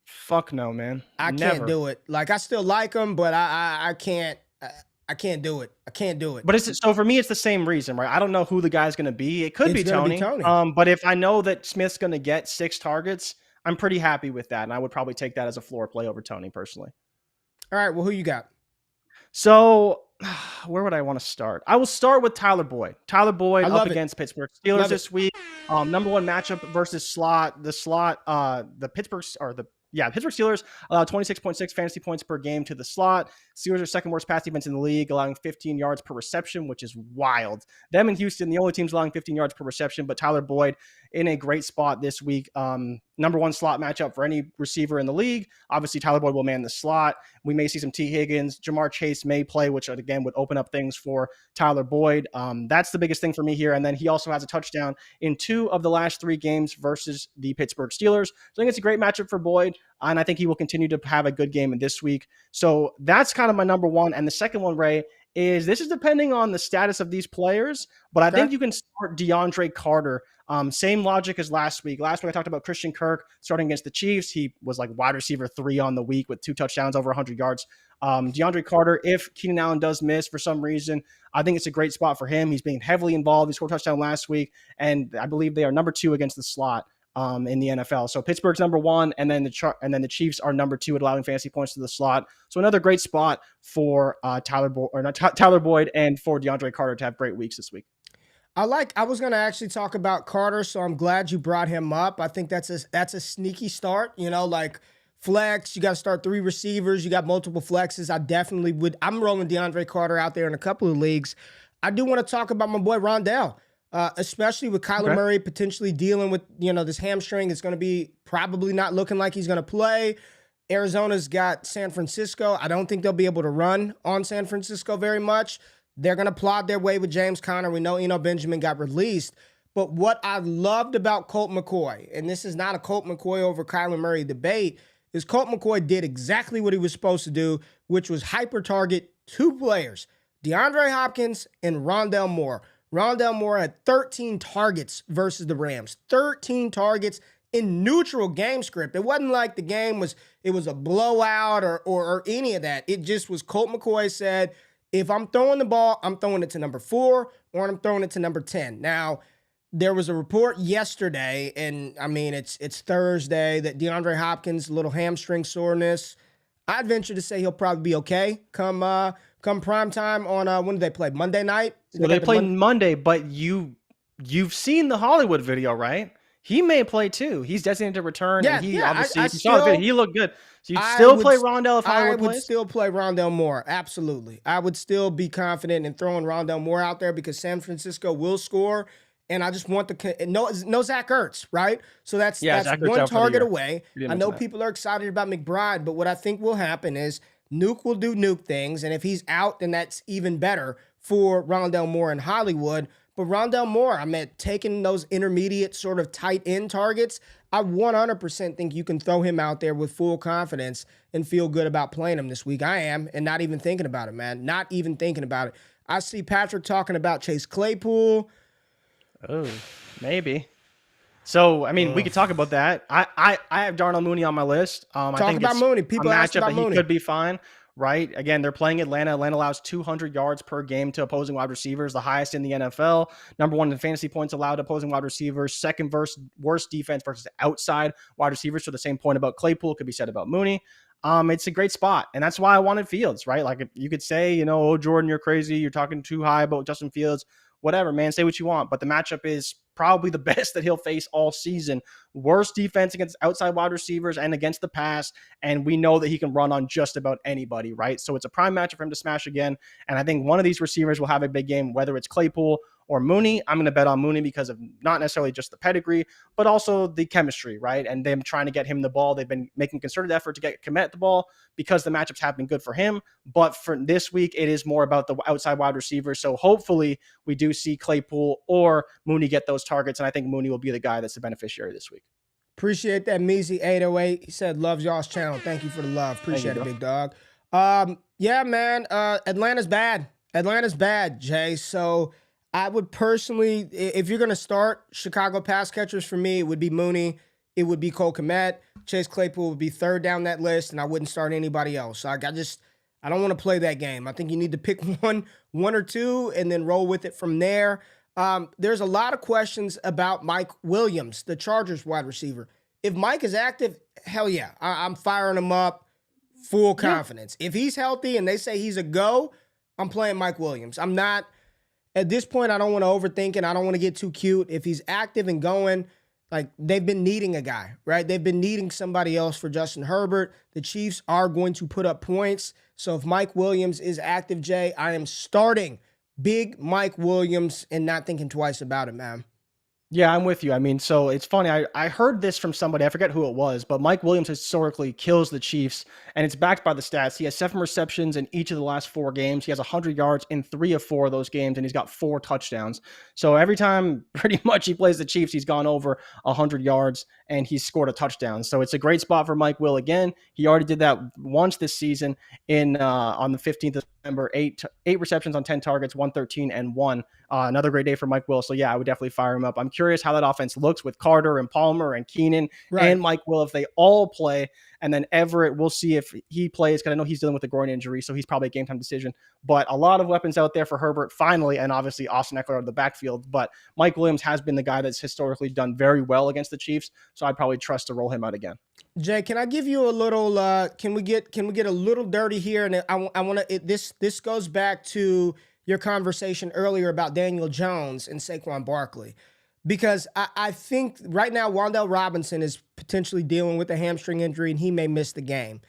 Speaker 2: Fuck no, man.
Speaker 1: I can't do it. Like, I still like him, but I can't. I can't do it. I can't do it.
Speaker 2: But so for me, it's the same reason, right? I don't know who the guy's going to be. It could be Toney. But if I know that Smith's going to get 6 targets, I'm pretty happy with that, and I would probably take that as a floor play over Toney personally. All
Speaker 1: right, well, who you got?
Speaker 2: So, where would I want to start? I will start with Tyler Boyd. Tyler Boyd up against Pittsburgh Steelers this week. Number 1 matchup versus slot. The Pittsburgh Steelers allow 26.6 fantasy points per game to the slot. Steelers are second worst pass defense in the league, allowing 15 yards per reception, which is wild. Them and Houston, the only teams allowing 15 yards per reception, but Tyler Boyd in a great spot this week. Number 1 slot matchup for any receiver in the league. Obviously, Tyler Boyd will man the slot. We may see some T. Higgins. Jamar Chase may play, which again would open up things for Tyler Boyd. That's the biggest thing for me here. And then he also has a touchdown in 2 of the last 3 games versus the Pittsburgh Steelers. So I think it's a great matchup for Boyd. And I think he will continue to have a good game in this week. So that's kind of my number 1. And the second one, Ray, is this is depending on the status of these players, but I
Speaker 1: Okay.
Speaker 2: think you can start DeAndre Carter. Same logic as last week. Last week I talked about Christian Kirk starting against the Chiefs. He was like wide receiver 3 on the week with 2 touchdowns over 100 yards. DeAndre Carter, if Keenan Allen does miss for some reason, I think it's a great spot for him. He's being heavily involved. He scored a touchdown last week, and I believe they are number 2 against the slot in the NFL. So Pittsburgh's number 1, and then the Chiefs are number 2 at allowing fantasy points to the slot. So another great spot for Tyler Boyd and for DeAndre Carter to have great weeks this week.
Speaker 1: I was going to actually talk about Carter, so I'm glad you brought him up. I think that's a sneaky start, like flex, you got to start 3 receivers, you got multiple flexes. I definitely would. I'm rolling DeAndre Carter out there in a couple of leagues. I do want to talk about my boy Rondell, especially with Kyler Murray potentially dealing with, this hamstring. It's going to be probably not looking like he's going to play. Arizona's got San Francisco. I don't think they'll be able to run on San Francisco very much. They're going to plod their way with James Conner. We know Benjamin got released. But what I loved about Colt McCoy, and this is not a Colt McCoy over Kyler Murray debate, is Colt McCoy did exactly what he was supposed to do, which was hyper-target 2 players, DeAndre Hopkins and Rondell Moore. Rondell Moore had 13 targets versus the Rams. 13 targets in neutral game script. It wasn't like the game was a blowout or any of that. It just was Colt McCoy said, if I'm throwing the ball, I'm throwing it to number 4 or I'm throwing it to number 10. Now, there was a report yesterday, and I mean, it's Thursday, that DeAndre Hopkins, little hamstring soreness. I'd venture to say he'll probably be okay come prime time on, when do they play? Monday night?
Speaker 2: So they play Monday, but you've seen the Hollywood video, right? He may play too. He's designated to return, and he obviously, if you saw the video, he looked good. So you'd still play Rondell if Hollywood plays?
Speaker 1: I would still play Rondell Moore, absolutely. I would still be confident in throwing Rondell Moore out there because San Francisco will score, and I just want no Zach Ertz, right? So that's one target away. I know people are excited about McBride, but what I think will happen is Nuke will do Nuke things, and if he's out, then that's even better for Rondell Moore in Hollywood. But Rondell Moore, I mean, taking those intermediate sort of tight end targets, I 100% think you can throw him out there with full confidence and feel good about playing him this week. I am, and not even thinking about it, man. Not even thinking about it. I see Patrick talking about Chase Claypool.
Speaker 2: Oh, maybe. So, I mean, we could talk about that. I have Darnell Mooney on my list. I think
Speaker 1: about Mooney. People ask about Mooney.
Speaker 2: He could be fine. Right. Again, they're playing Atlanta. Atlanta allows 200 yards per game to opposing wide receivers, the highest in the NFL. Number 1 in fantasy points allowed to opposing wide receivers. Second worst defense versus outside wide receivers. So the same point about Claypool could be said about Mooney. It's a great spot. And that's why I wanted Fields, right? Like you could say, oh, Jordan, you're crazy. You're talking too high about Justin Fields. Whatever, man, say what you want. But the matchup is probably the best that he'll face all season. Worst defense against outside wide receivers and against the pass. And we know that he can run on just about anybody, right? So it's a prime matchup for him to smash again. And I think one of these receivers will have a big game, whether it's Claypool or Mooney. I'm going to bet on Mooney because of not necessarily just the pedigree, but also the chemistry, right? And them trying to get him the ball. They've been making concerted effort to get Kmet the ball because the matchups have been good for him. But for this week, it is more about the outside wide receivers. So hopefully we do see Claypool or Mooney get those targets. And I think Mooney will be the guy that's the beneficiary this week.
Speaker 1: Appreciate that, Measy808. He said, loves y'all's channel. Thank you for the love. Appreciate it, big dog. Yeah, man, Atlanta's bad. Atlanta's bad, Jay. So I would personally, if you're going to start Chicago pass catchers for me, it would be Mooney. It would be Cole Kmet. Chase Claypool would be third down that list, and I wouldn't start anybody else. So I don't want to play that game. I think you need to pick one or two and then roll with it from there. There's a lot of questions about Mike Williams, the Chargers wide receiver. If Mike is active, hell yeah, I'm firing him up, full confidence. If he's healthy and they say he's a go, I'm playing Mike Williams. I'm not, at this point, I don't want to overthink it. I don't want to get too cute. If he's active and going, like they've been needing a guy, right? They've been needing somebody else for Justin Herbert. The Chiefs are going to put up points. So if Mike Williams is active, Jay, I am starting big Mike Williams and not thinking twice about it, man.
Speaker 2: Yeah, I'm with you. I mean, so it's funny. I heard this from somebody. I forget who it was, but Mike Williams historically kills the Chiefs, and it's backed by the stats. He has 7 receptions in each of the last 4 games. He has 100 yards in 3 of 4 of those games, and he's got 4 touchdowns. So every time pretty much he plays the Chiefs, he's gone over 100 yards, and he's scored a touchdown. So it's a great spot for Mike Will again. He already did that once this season on the 15th of Remember, eight receptions on 10 targets, 113 and one. Another great day for Mike Will. So yeah, I would definitely fire him up. I'm curious how that offense looks with Carter and Palmer and Keenan and Mike Will if they all play. And then Everett, we'll see if he plays because I know he's dealing with a groin injury, so he's probably a game time decision. But a lot of weapons out there for Herbert finally, and obviously Austin Eckler out of the backfield. But Mike Williams has been the guy that's historically done very well against the Chiefs, so I'd probably trust to roll him out again.
Speaker 1: Jay, can I give you a little? Can we get a little dirty here? And I want to. This goes back to your conversation earlier about Daniel Jones and Saquon Barkley, because I think right now Wan'Dale Robinson is potentially dealing with a hamstring injury and he may miss the game.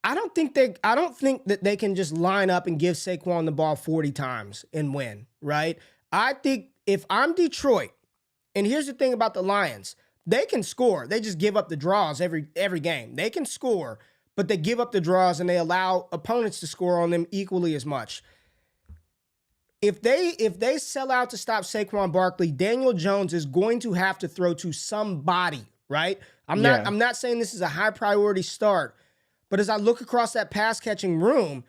Speaker 1: I don't think that they can just line up and give Saquon the ball 40 times and win, right? I think if I'm Detroit, and here's the thing about the Lions, they can score. They just give up the draws every game. They can score, but they give up the draws and they allow opponents to score on them equally as much. If they sell out to stop Saquon Barkley, Daniel Jones is going to have to throw to somebody, right? I'm not saying this is a high priority start, but as I look across that pass catching room,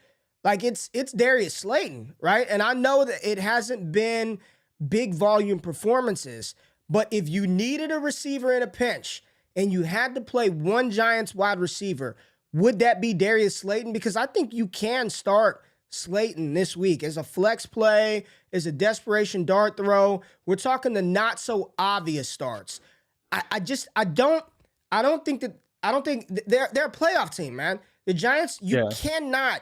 Speaker 1: like it's Darius Slayton, right? And I know that it hasn't been big volume performances, but if you needed a receiver in a pinch and you had to play one Giants wide receiver, would that be Darius Slayton? Because I think you can start Slayton this week as a flex play, as a desperation dart throw. We're talking the not so obvious starts. I don't think they're a playoff team, man. The Giants, you cannot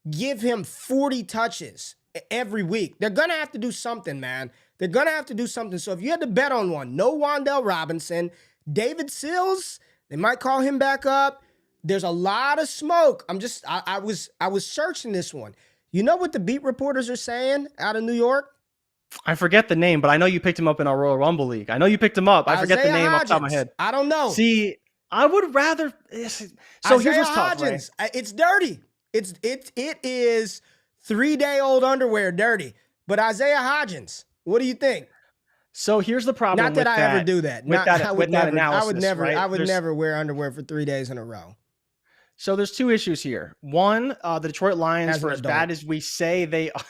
Speaker 1: give him 40 touches every week. They're gonna have to do something, man. They're gonna have to do something. So if you had to bet on one, no Wan'Dale Robinson, David Sills, they might call him back up. There's a lot of smoke. I was searching this one. You know what the beat reporters are saying out of New York?
Speaker 2: I forget the name, but I know you picked him up in our Royal Rumble League. I know you picked him up. I forget the name off the top of my head.
Speaker 1: I don't know.
Speaker 2: See, I would rather. So here's what's tough, right?
Speaker 1: It's dirty. It is 3-day-old underwear dirty. But Isaiah Hodgins, what do you think?
Speaker 2: So here's the problem.
Speaker 1: Not that I ever do that.
Speaker 2: Analysis,
Speaker 1: I would never.
Speaker 2: Right?
Speaker 1: I would never wear underwear for 3 days in a row.
Speaker 2: So there's two issues here. One, the Detroit Lions, for as bad as we say they are,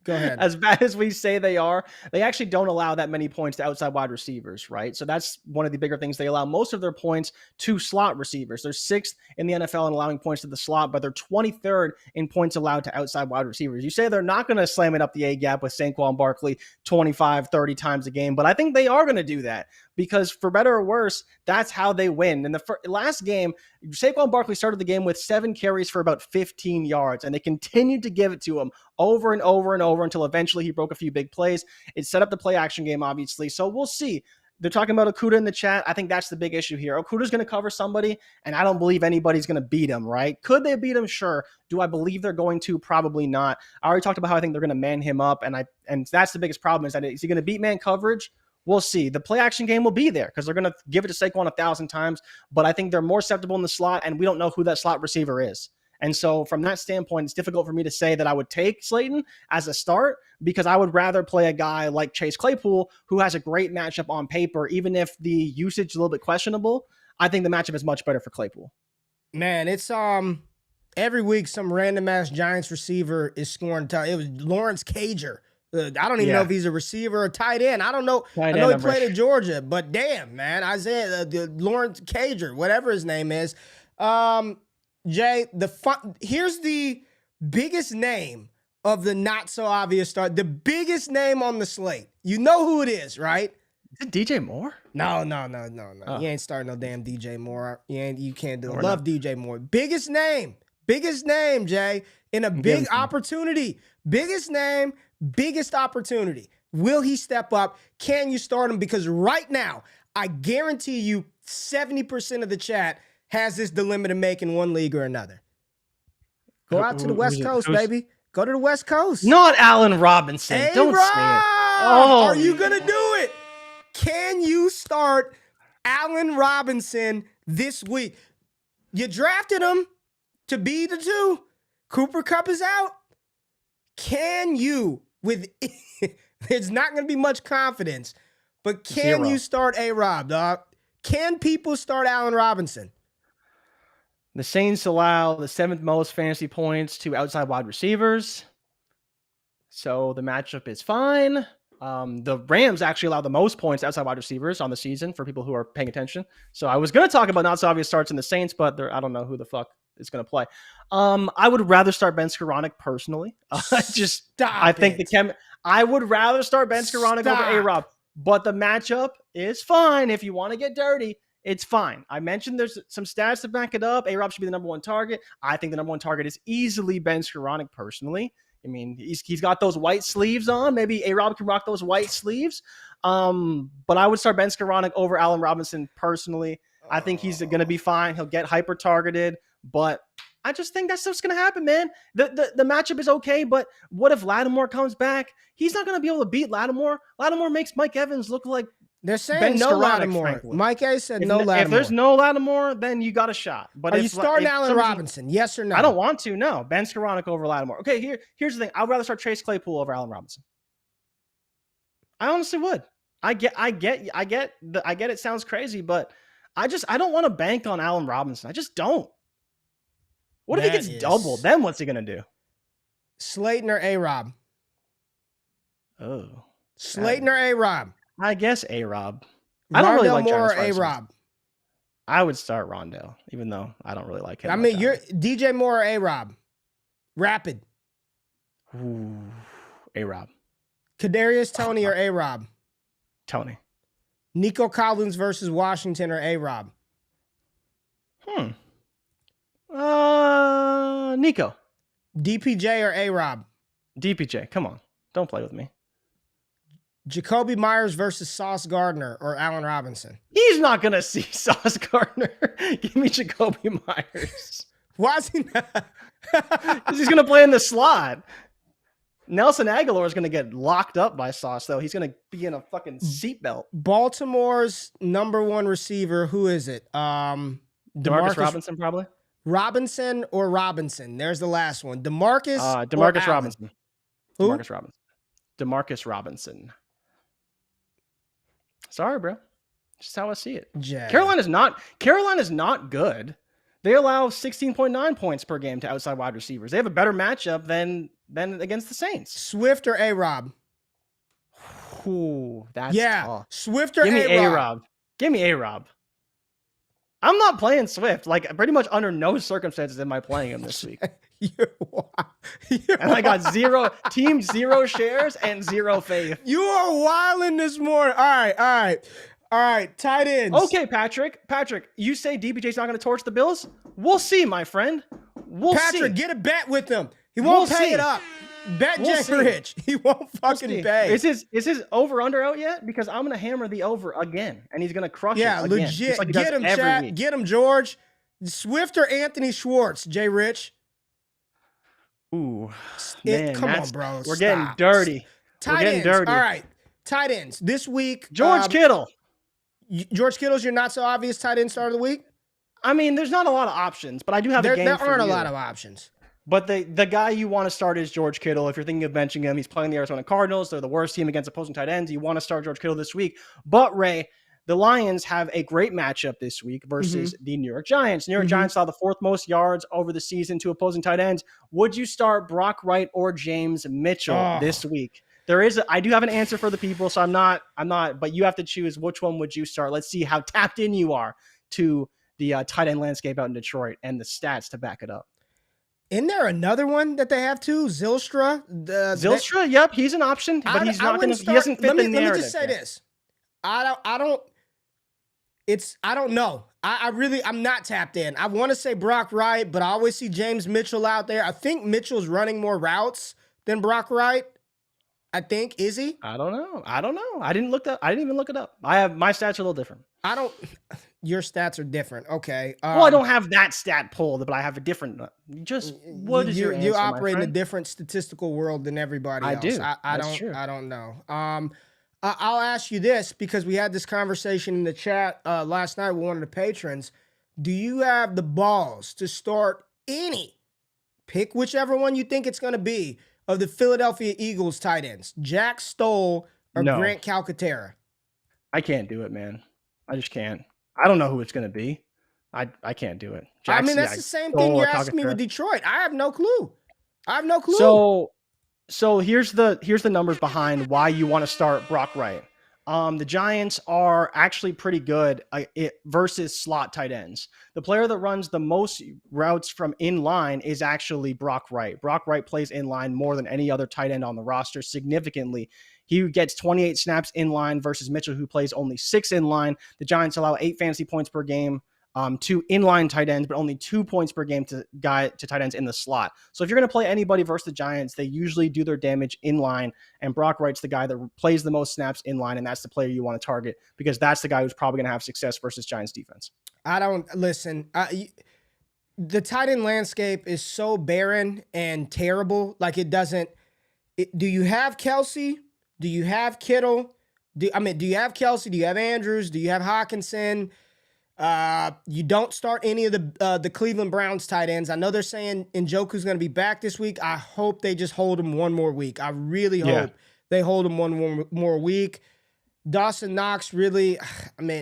Speaker 1: go ahead.
Speaker 2: As bad as we say they are, they actually don't allow that many points to outside wide receivers, right? So that's one of the bigger things. They allow most of their points to slot receivers. They're 6th in the NFL in allowing points to the slot, but they're 23rd in points allowed to outside wide receivers. You say they're not going to slam it up the A-gap with Saquon Barkley 25, 30 times a game, but I think they are going to do that because for better or worse, that's how they win. In the last game, Saquon Barkley started the game with 7 carries for about 15 yards, and they continued to give it to him over and over and over until eventually he broke a few big plays. It set up the play action game, obviously. So we'll see. They're talking about Okudah in the chat. I think that's the big issue here. Okudah's going to cover somebody, and I don't believe anybody's going to beat him, right? Could they beat him? Sure. Do I believe they're going to? Probably not. I already talked about how I think they're going to man him up, and that's the biggest problem is that is he going to beat man coverage? We'll see. The play action game will be there because they're going to give it to Saquon 1,000 times, but I think they're more susceptible in the slot, and we don't know who that slot receiver is. And so from that standpoint, it's difficult for me to say that I would take Slayton as a start because I would rather play a guy like Chase Claypool who has a great matchup on paper. Even if the usage is a little bit questionable, I think the matchup is much better for Claypool.
Speaker 1: Man, it's every week some random ass Giants receiver is scoring. It was Lawrence Cager. I don't even know if he's a receiver or tight end. I don't know. I know he played at Georgia, but damn, man, Isaiah, Lawrence Cager, whatever his name is. Jay, here's the biggest name of the not so obvious start. The biggest name on the slate. You know who it is, right?
Speaker 2: Is it DJ Moore?
Speaker 1: No. Oh. You ain't starting no damn DJ Moore. You can't do it. Love DJ Moore. Biggest name, Jay, in a big opportunity. Biggest name, biggest opportunity. Will he step up? Can you start him? Because right now, I guarantee you 70% of the chat has this dilemma to make in one league or another. Go out to the West Coast, baby. Go to the West Coast.
Speaker 2: Not Allen Robinson.
Speaker 1: Hey,
Speaker 2: don't
Speaker 1: Rob,
Speaker 2: say it. Oh,
Speaker 1: are you going to do it? Can you start Allen Robinson this week? You drafted him to be the 2. Cooper Kupp is out. Can you, there's not going to be much confidence, but can you start A-Rob, dog? Can people start Allen Robinson?
Speaker 2: The Saints allow the 7th most fantasy points to outside wide receivers. So the matchup is fine. The Rams actually allow the most points outside wide receivers on the season for people who are paying attention. So I was going to talk about not so obvious starts in the Saints, but I don't know who the fuck is going to play. I would rather start Ben Skoranek personally. I would rather start Ben Skoranek over A-Rob, but the matchup is fine. If you want to get dirty, it's fine. I mentioned there's some stats to back it up. A-Rob should be the number 1 target. I think the number 1 target is easily Ben Skoranek personally. I mean, he's got those white sleeves on. Maybe A-Rob can rock those white sleeves. But I would start Ben Skoranek over Allen Robinson personally. I think he's going to be fine. He'll get hyper targeted, but I just think that's what's going to happen, man. The matchup is okay, but what if Lattimore comes back? He's not going to be able to beat Lattimore. Lattimore makes Mike Evans look like
Speaker 1: they're saying no Lattimore. Mike A said no Lattimore.
Speaker 2: If there's no Lattimore, then you got a shot. But
Speaker 1: are you starting Allen Robinson? Yes or no?
Speaker 2: I don't want to. No, Ben Skoranek over Lattimore. Okay, here's the thing. I'd rather start Chase Claypool over Allen Robinson. I honestly would. I get it sounds crazy, but I don't want to bank on Allen Robinson. I just don't. What if he gets doubled? Then what's he gonna do?
Speaker 1: Slayton or A-Rob?
Speaker 2: Oh,
Speaker 1: Slayton or A-Rob?
Speaker 2: I guess A-Rob. I don't really like
Speaker 1: Moore or A-Rob.
Speaker 2: I would start Rondale, even though I don't really like him.
Speaker 1: I mean, you're DJ Moore or A-Rob? Rapid.
Speaker 2: Ooh, A-Rob.
Speaker 1: Kadarius Toney or A-Rob?
Speaker 2: Tony.
Speaker 1: Nico Collins versus Washington or A-Rob?
Speaker 2: Nico.
Speaker 1: DPJ or A-Rob?
Speaker 2: DPJ. Come on. Don't play with me.
Speaker 1: Jacoby Myers versus Sauce Gardner or Allen Robinson?
Speaker 2: He's not going to see Sauce Gardner. Give me Jacoby Myers.
Speaker 1: Why is he not?
Speaker 2: Because he's going to play in the slot. Nelson Aguilar is going to get locked up by Sauce, though. He's going to be in a fucking seatbelt.
Speaker 1: Baltimore's number 1 receiver, who is it?
Speaker 2: DeMarcus Robinson, probably.
Speaker 1: Robinson or Robinson? There's the last one. DeMarcus
Speaker 2: Robinson.
Speaker 1: Who?
Speaker 2: DeMarcus Robinson. Sorry, bro. Just how I see it. Carolina's not good. They allow 16.9 points per game to outside wide receivers. They have a better matchup than against the Saints.
Speaker 1: Swift or A-Rob?
Speaker 2: Ooh, that's tough.
Speaker 1: Swift or A-Rob?
Speaker 2: Give me A-Rob. I'm not playing Swift. Like, pretty much under no circumstances am I playing him this week. And I got 0 shares and 0 faith.
Speaker 1: You are wilding this morning. All right. Tight ends.
Speaker 2: Okay, Patrick, you say DPJ's not going to torch the Bills? We'll see, my friend.
Speaker 1: Patrick, get a bet with him. He won't pay it up. Bet Jay Rich. He won't fucking pay.
Speaker 2: Is his over-under out yet? Because I'm going to hammer the over again, and he's going to crush it again.
Speaker 1: Yeah, legit. Like get him, Chad. Get him, George. Swift or Anthony Schwartz, Jay Rich?
Speaker 2: Ooh, man,
Speaker 1: come on, bro.
Speaker 2: We're getting dirty.
Speaker 1: Tight ends. All right. Tight ends. This week.
Speaker 2: George Kittle.
Speaker 1: George Kittle's your not so obvious tight end start of the week?
Speaker 2: I mean, there's not a lot of options, but I do have a game
Speaker 1: there aren't a lot of options.
Speaker 2: But the guy you want to start is George Kittle. If you're thinking of benching him, he's playing the Arizona Cardinals. They're the worst team against opposing tight ends. You want to start George Kittle this week. But, Ray, the Lions have a great matchup this week versus the New York Giants. New York Giants saw the 4th most yards over the season to opposing tight ends. Would you start Brock Wright or James Mitchell this week? I do have an answer for the people, so I'm not, but you have to choose which one would you start. Let's see how tapped in you are to the tight end landscape out in Detroit and the stats to back it up.
Speaker 1: Isn't there another one that they have too? Zylstra?
Speaker 2: Yep, he's an option, but he's not going to. He doesn't fit the narrative.
Speaker 1: Let me just say this: I don't know. I'm not tapped in. I want to say Brock Wright, but I always see James Mitchell out there. I think Mitchell's running more routes than Brock Wright. I think, is he?
Speaker 2: I don't know. I didn't even look it up. My stats are a little different.
Speaker 1: Your stats are different. Okay.
Speaker 2: Well, I don't have that stat pulled, but I have a different. What is your answer,
Speaker 1: you operate in a different statistical world than everybody else.
Speaker 2: I do.
Speaker 1: I don't know. I'll ask you this because we had this conversation in the chat last night with one of the patrons. Do you have the balls to start pick whichever one you think it's going to be, of the Philadelphia Eagles tight ends, Jack Stoll or Grant Calcaterra?
Speaker 2: I can't do it, man. I just can't. I don't know who it's going to be. I can't do it.
Speaker 1: I mean,
Speaker 2: Jackson,
Speaker 1: that's
Speaker 2: yeah,
Speaker 1: the same thing
Speaker 2: Cole
Speaker 1: you're
Speaker 2: or
Speaker 1: asking me with
Speaker 2: Calcaterra.
Speaker 1: Detroit. I have no clue. I have no clue.
Speaker 2: So here's the numbers behind why you want to start Brock Wright. The Giants are actually pretty good versus slot tight ends. The player that runs the most routes from in line is actually Brock Wright. Brock Wright plays in line more than any other tight end on the roster significantly. He gets 28 snaps in line versus Mitchell, who plays only 6 in line. The Giants allow 8 fantasy points per game to inline tight ends, but only 2 points per game to tight ends in the slot. So if you're going to play anybody versus the Giants, they usually do their damage in line, and Brock Wright's the guy that plays the most snaps in line, and that's the player you want to target because that's the guy who's probably going to have success versus Giants defense.
Speaker 1: I don't listen. The tight end landscape is so barren and terrible. Like it doesn't. Do you have Kelsey? Do you have Kittle? Do you have Kelsey? Do you have Andrews? Do you have Hawkinson? You don't start any of the Cleveland Browns tight ends. I know they're saying Njoku's going to be back this week. I hope they just hold him one more week. I really hope they hold him one more week. Dawson Knox, really,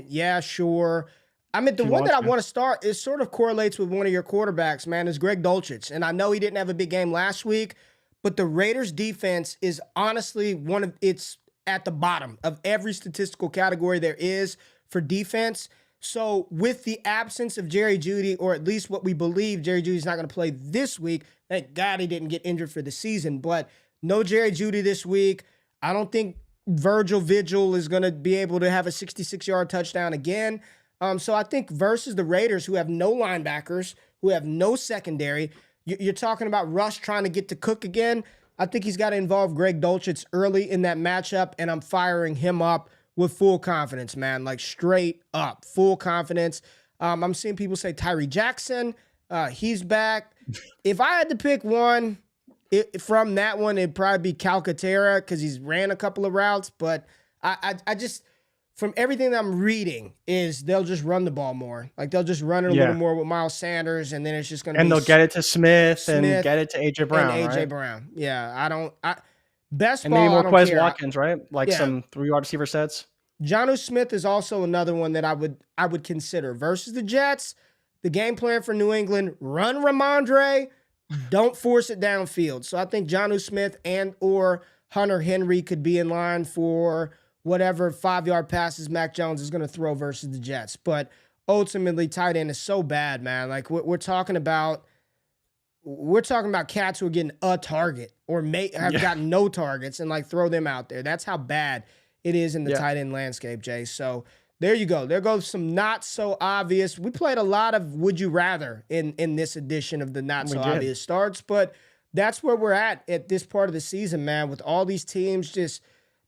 Speaker 1: yeah, sure. The one that I want to start is sort of correlates with one of your quarterbacks, man, is Greg Dulcich. And I know he didn't have a big game last week, but the Raiders defense is honestly it's at the bottom of every statistical category there is for defense. So with the absence of Jerry Jeudy, or at least what we believe Jerry Jeudy's not going to play this week, thank God he didn't get injured for the season, but no Jerry Jeudy this week. I don't think Virgil Vigil is going to be able to have a 66-yard touchdown again. So I think versus the Raiders, who have no linebackers, who have no secondary, you're talking about Rush trying to get to Cook again. I think he's got to involve Greg Dulcich early in that matchup, and I'm firing him up with full confidence, man, like straight up, full confidence. I'm seeing people say Tyree Jackson, he's back. If I had to pick one from that one, it'd probably be Calcaterra because he's ran a couple of routes. But I just, from everything that I'm reading, is they'll just run the ball more. Like they'll just run it a little more with Miles Sanders, and then it's just going to be.
Speaker 2: And they'll get it to Smith and get it to AJ Brown.
Speaker 1: And AJ
Speaker 2: right?
Speaker 1: Brown. Yeah, best
Speaker 2: and
Speaker 1: ball.
Speaker 2: maybe more
Speaker 1: I don't
Speaker 2: Quez
Speaker 1: care.
Speaker 2: Watkins, right? Like some 3-wide receiver sets.
Speaker 1: Jonnu Smith is also another one that I would consider versus the Jets. The game plan for New England: run Ramondre, don't force it downfield. So I think Jonnu Smith and or Hunter Henry could be in line for whatever 5-yard passes Mac Jones is going to throw versus the Jets. But ultimately, tight end is so bad, man. Like we're talking about cats who are getting a target or have gotten no targets and like throw them out there. That's how bad it is in the tight end landscape, Jay. So there you go. There goes some not so obvious. We played a lot of would you rather in this edition of the not so obvious starts, but that's where we're at this part of the season, man, with all these teams just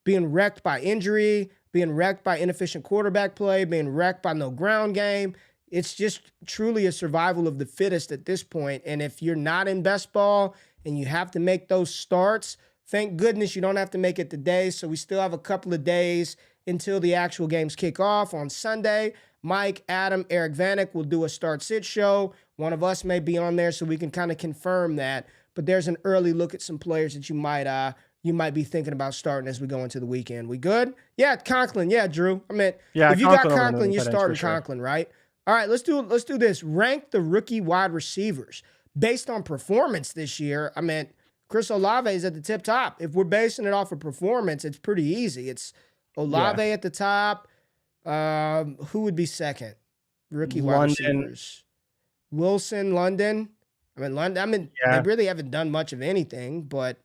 Speaker 1: being wrecked by injury, being wrecked by inefficient quarterback play, being wrecked by no ground game. It's just truly a survival of the fittest at this point. And if you're not in best ball and you have to make those starts, thank goodness you don't have to make it today. So we still have a couple of days until the actual games kick off on Sunday. Mike, Adam, Eric Vanek will do a start-sit show. One of us may be on there so we can kind of confirm that. But there's an early look at some players that you might be thinking about starting as we go into the weekend. We good? Yeah, Conklin. Yeah, Drew. If you got Conklin, you're starting Conklin, right? All right, let's do this. Rank the rookie wide receivers based on performance this year. Chris Olave is at the top. If we're basing it off of performance, it's pretty easy. It's Olave at the top. Who would be second? Rookie wide receivers. Wilson, London. They really haven't done much of anything, but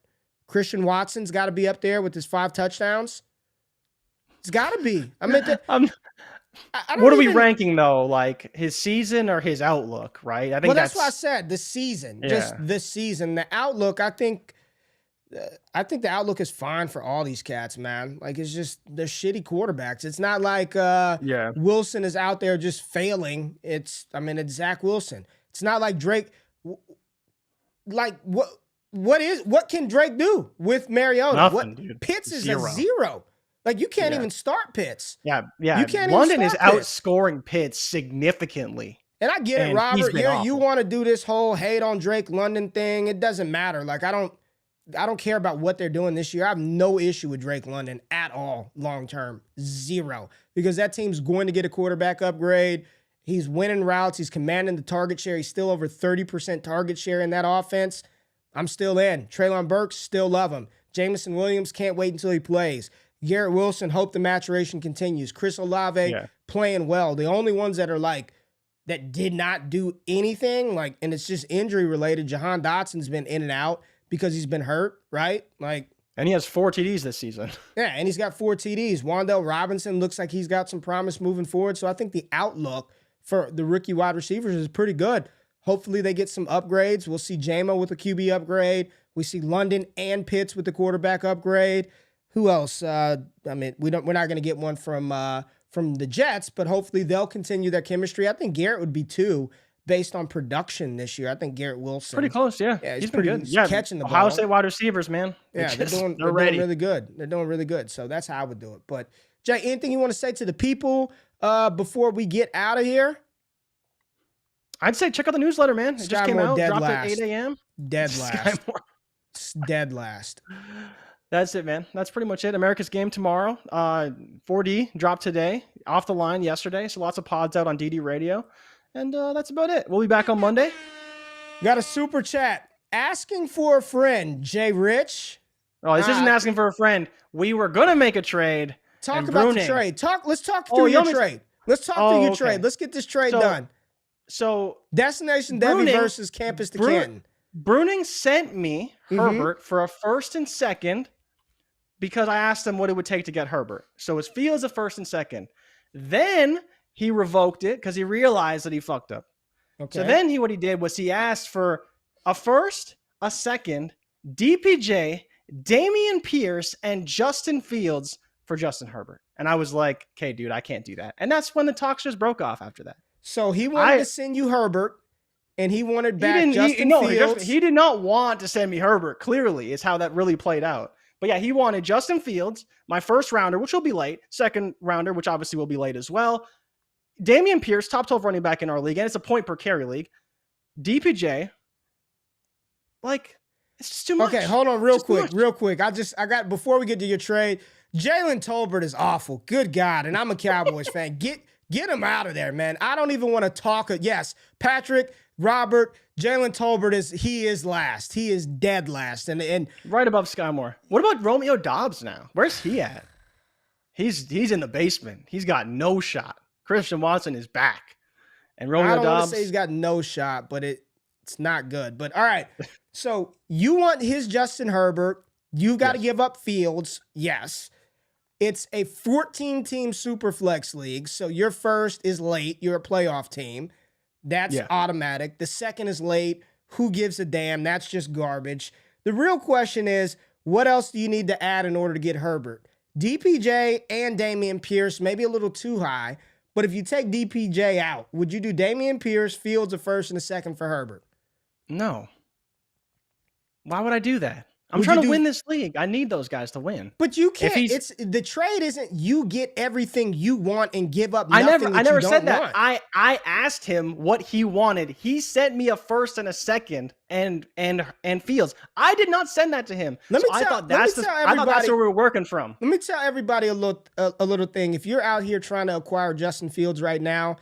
Speaker 1: Christian Watson's got to be up there with his 5 touchdowns. It's got to be.
Speaker 2: What are we ranking though? Like his season or his outlook, right? I think
Speaker 1: that's why I said the season. Just the season. The outlook, I think the outlook is fine for all these cats, man. Like it's just they're shitty quarterbacks. It's not like Wilson is out there just failing. It's Zach Wilson. It's not like Drake. Like what can Drake do with Mariota?
Speaker 2: Nothing, dude.
Speaker 1: Pitts is a 0. Like you can't even start Pitts.
Speaker 2: Yeah.
Speaker 1: You can't
Speaker 2: London
Speaker 1: even
Speaker 2: is outscoring Pitts significantly.
Speaker 1: And I get it, Robert. You want to do this whole hate on Drake London thing. It doesn't matter. Like I don't care about what they're doing this year. I have no issue with Drake London at all long term. 0. Because that team's going to get a quarterback upgrade. He's winning routes. He's commanding the target share. He's still over 30% target share in that offense. I'm still in. Treylon Burks, still love him. Jameson Williams, can't wait until he plays. Garrett Wilson, hope the maturation continues. Chris Olave, playing well. The only ones that are like, that did not do anything, like, and it's just injury related. Jahan Dotson's been in and out because he's been hurt, right? Like,
Speaker 2: and he has 4 TDs this season.
Speaker 1: Yeah, and he's got 4 TDs. Wan'Dale Robinson looks like he's got some promise moving forward. So I think the outlook for the rookie wide receivers is pretty good. Hopefully they get some upgrades. We'll see Jamo with a QB upgrade. We see London and Pitts with the quarterback upgrade. Who else? I mean, we're not going to get one from the Jets, but hopefully they'll continue their chemistry. I think Garrett would be 2 based on production this year. I think Garrett Wilson.
Speaker 2: Pretty close, yeah.
Speaker 1: He's
Speaker 2: been good. Yeah,
Speaker 1: catching the ball.
Speaker 2: Ohio State wide receivers, man.
Speaker 1: Yeah, they're doing really good. They're doing really good. So that's how I would do it. But Jay, anything you want to say to the people before we get out of here?
Speaker 2: I'd say check out the newsletter, man. It just came out, dropped at 8 a.m.
Speaker 1: Dead last. Dead last.
Speaker 2: That's it, man. That's pretty much it. America's Game tomorrow. 4D dropped today. Off the line yesterday. So lots of pods out on DD Radio. And that's about it. We'll be back on Monday.
Speaker 1: Got a super chat asking for a friend, Jay Rich.
Speaker 2: Oh, this isn't asking for a friend. We were going to make a trade.
Speaker 1: Talk about the trade. Let's talk through your trade. Let's talk through your trade. Let's get this trade done.
Speaker 2: So
Speaker 1: Destination Debbie versus Campus to Canton.
Speaker 2: Bruning sent me Herbert for a 1st and 2nd because I asked him what it would take to get Herbert. So his fee is a 1st and 2nd. Then he revoked it because he realized that he fucked up. Okay. So then what he did was he asked for a 1st, a 2nd, DPJ, Damian Pierce, and Justin Fields for Justin Herbert. And I was like, okay, dude, I can't do that. And that's when the talks just broke off after that.
Speaker 1: So he wanted to send you Herbert, and he wanted back Justin Fields.
Speaker 2: He did not want to send me Herbert, clearly, is how that really played out. But yeah, he wanted Justin Fields, my 1st rounder, which will be late, 2nd rounder, which obviously will be late as well. Damian Pierce, top 12 running back in our league, and it's a point per carry league. DPJ, like, it's just too much.
Speaker 1: Okay, hold on real quick. Before we get to your trade, Jalen Tolbert is awful. Good God, and I'm a Cowboys fan. Get him out of there, man. I don't even want to talk. Yes, Patrick, Robert, Jalen Tolbert is last. He is dead last. And
Speaker 2: right above Sky Moore. What about Romeo Dobbs now? Where's he at? He's in the basement. He's got no shot. Christian Watson is back. And Romeo Dobbs.
Speaker 1: I don't want to say he's got no shot, but it's not good. But all right. So you want his Justin Herbert. You've got to give up Fields. Yes. It's a 14-team super flex league, so your 1st is late. You're a playoff team. That's automatic. The 2nd is late. Who gives a damn? That's just garbage. The real question is, what else do you need to add in order to get Herbert? DPJ and Damian Pierce, maybe a little too high, but if you take DPJ out, would you do Damian Pierce, Fields a 1st and a 2nd for Herbert?
Speaker 2: No. Why would I do that? I'm trying to win this league. I need those guys to win.
Speaker 1: But you can't. The trade isn't you get everything you want and give up nothing
Speaker 2: I never said that.
Speaker 1: Want.
Speaker 2: I asked him what he wanted. He sent me a 1st and a 2nd and Fields. I did not send that to him. I thought that's where we were working from.
Speaker 1: Let me tell everybody a little thing. If you're out here trying to acquire Justin Fields right now,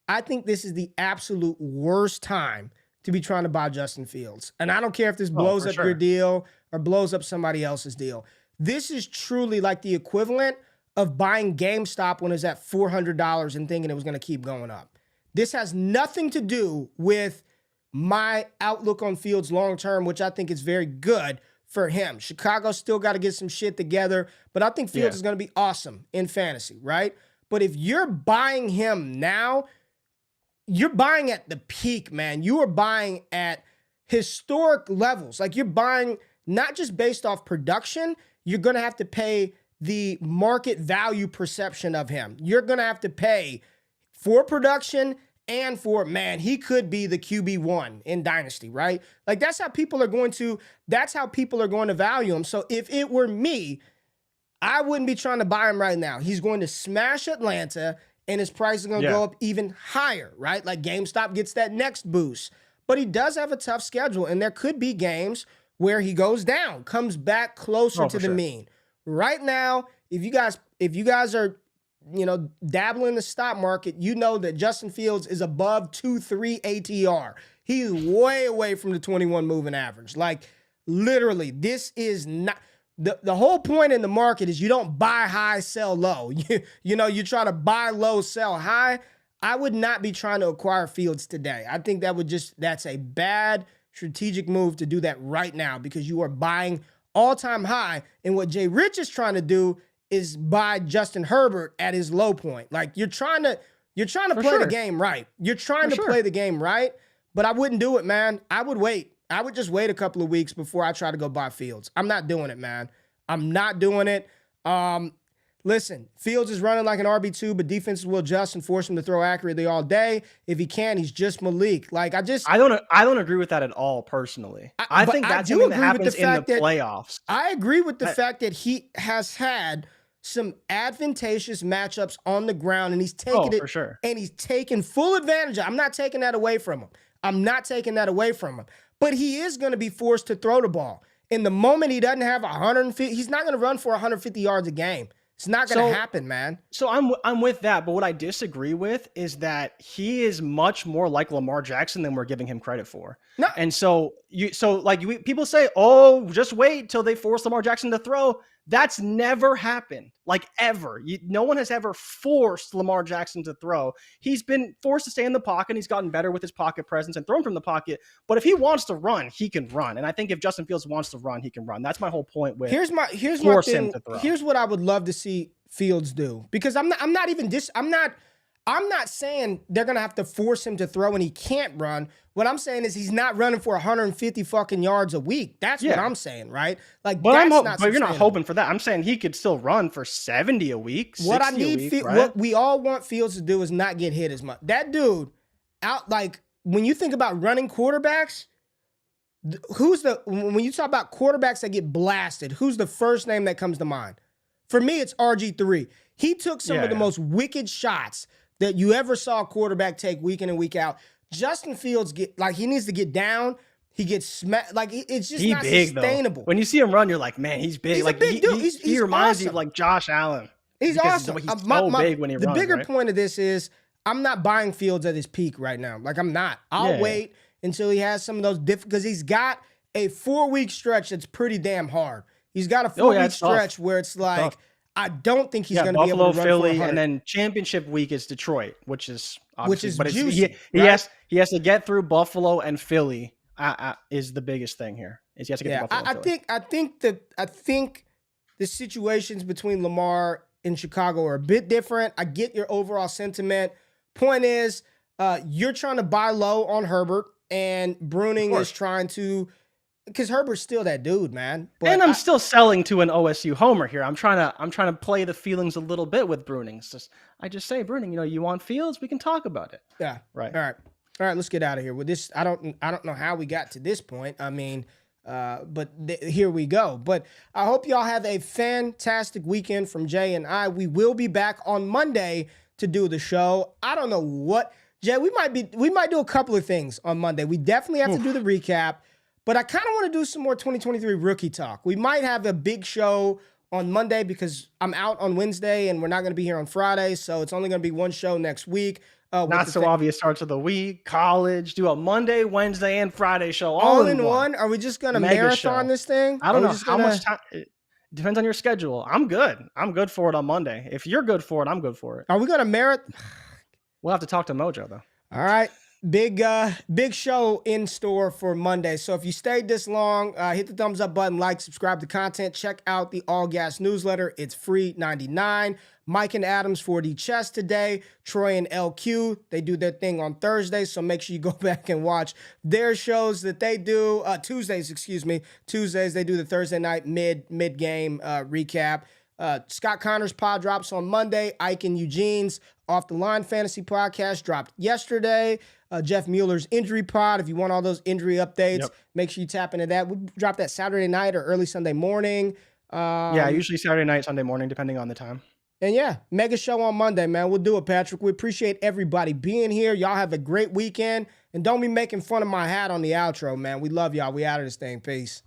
Speaker 1: I think this is the absolute worst time to be trying to buy Justin Fields. And I don't care if this blows up your deal or blows up somebody else's deal. This is truly like the equivalent of buying GameStop when it's at $400 and thinking it was going to keep going up. This has nothing to do with my outlook on Fields long-term, which I think is very good for him. Chicago's still got to get some shit together, but I think Fields is going to be awesome in fantasy, right? But if you're buying him now, you're buying at the peak, man. You are buying at historic levels. Like, you're buying not just based off production, you're going to have to pay the market value perception of him. You're going to have to pay for production and for, man, he could be the QB1 in Dynasty, right? Like, that's how people are going to value him. So if it were me, I wouldn't be trying to buy him right now. He's going to smash Atlanta, and his price is going to go up even higher, right? Like, GameStop gets that next boost. But he does have a tough schedule, and there could be games where he goes down, comes back closer to the mean. Right now, if you guys are dabble in the stock market, you know that Justin Fields is above 2.3 ATR. He's way away from the 21 moving average. Like, literally, this is not the whole point in the market is you don't buy high, sell low. You try to buy low, sell high. I would not be trying to acquire Fields today. I think that's a bad strategic move to do that right now because you are buying all-time high. And what Jay Rich is trying to do is buy Justin Herbert at his low point. Like, you're trying to play the game right. You're trying to play the game right, but I wouldn't do it, man. I would wait. I would just wait a couple of weeks before I try to go buy Fields. I'm not doing it, man. I'm not doing it. Listen, Fields is running like an RB2, but defenses will adjust and force him to throw accurately all day. If he can, he's just Malik. Like, I
Speaker 2: don't agree with that at all, personally. I think that's something that happens in the playoffs.
Speaker 1: I agree with the fact that he has had some advantageous matchups on the ground, and he's taken it
Speaker 2: for sure.
Speaker 1: And he's taken full advantage of it. I'm not taking that away from him. But he is going to be forced to throw the ball. In the moment he doesn't have 150, he's not going to run for 150 yards a game. It's not going to happen, man.
Speaker 2: So I'm with that, but what I disagree with is that he is much more like Lamar Jackson than we're giving him credit for.
Speaker 1: No.
Speaker 2: And people say, "Oh, just wait till they force Lamar Jackson to throw." That's never happened, like ever. No one has ever forced Lamar Jackson to throw. He's been forced to stay in the pocket. And he's gotten better with his pocket presence and throwing from the pocket. But if he wants to run, he can run. And I think if Justin Fields wants to run, he can run. That's my whole point with
Speaker 1: here's my thing. Here's what I would love to see Fields do, because I'm not saying they're going to have to force him to throw and he can't run. What I'm saying is he's not running for 150 fucking yards a week. That's what I'm saying, right? Like,
Speaker 2: but you're not hoping for that. I'm saying he could still run for 70 a week, 60 a week, right?
Speaker 1: What we all want Fields to do is not get hit as much. That dude like, when you think about running quarterbacks, when you talk about quarterbacks that get blasted, who's the first name that comes to mind? For me, it's RG3. He took some of the most wicked shots that you ever saw a quarterback take week in and week out. Justin Fields he needs to get down. He gets smacked. Like, it's just not big, sustainable.
Speaker 2: Though. When you see him run, you're like, man, he's big.
Speaker 1: He's a big dude. He
Speaker 2: reminds
Speaker 1: awesome.
Speaker 2: me of like Josh Allen.
Speaker 1: He's awesome.
Speaker 2: He's so big when he runs.
Speaker 1: The bigger point of this is I'm not buying Fields at his peak right now. Like, I'm not. I'll wait until he has some of those because he's got a 4-week stretch that's pretty damn hard. He's got a 4-week stretch where it's like, I don't think he's going to be able to run
Speaker 2: Philly,
Speaker 1: for 100.
Speaker 2: And then championship week is Detroit, which is
Speaker 1: juicy.
Speaker 2: He has to get through Buffalo and Philly. Is the biggest thing here. Is he has to get to Buffalo.
Speaker 1: I think the situations between Lamar and Chicago are a bit different. I get your overall sentiment. Point is, you're trying to buy low on Herbert, and Bruning is trying to. Because Herbert's still that dude, man. But
Speaker 2: and I'm still selling to an OSU homer here. I'm trying to play the feelings a little bit with Bruning. I just say, Bruning, you want Fields? We can talk about it.
Speaker 1: Yeah.
Speaker 2: Right.
Speaker 1: All right. Let's get out of here with this. I don't know how we got to this point. I mean, but here we go. But I hope y'all have a fantastic weekend from Jay and I. We will be back on Monday to do the show. I don't know what, Jay. We might do a couple of things on Monday. We definitely have to do the recap. But I kind of want to do some more 2023 rookie talk. We might have a big show on Monday because I'm out on Wednesday and we're not going to be here on Friday. So it's only going to be one show next week.
Speaker 2: Not so obvious starts of the week, college, do a Monday, Wednesday, and Friday show
Speaker 1: all in one. Are we just going to marathon this thing?
Speaker 2: I don't know how much time. It depends on your schedule. I'm good. I'm good for it on Monday. If you're good for it, I'm good for it.
Speaker 1: Are we going to marathon?
Speaker 2: We'll have to talk to Mojo, though.
Speaker 1: All right. Big show in store for Monday. So if you stayed this long, hit the thumbs up button, like, subscribe to content, check out the All Gas newsletter. It's free $99. Mike and Adams 4D Chess today. Troy and LQ, they do their thing on Thursday, so make sure you go back and watch their shows that they do. Tuesdays, they do the Thursday night mid-game recap. Scott Connor's pod drops on Monday. Ike and Eugene's Off the Line Fantasy Podcast dropped yesterday. Jeff Mueller's injury pod. If you want all those injury updates, make sure you tap into that. We drop that Saturday night or early Sunday morning.
Speaker 2: Usually Saturday night, Sunday morning, depending on the time.
Speaker 1: And mega show on Monday, man. We'll do it, Patrick. We appreciate everybody being here. Y'all have a great weekend. And don't be making fun of my hat on the outro, man. We love y'all. We out of this thing. Peace.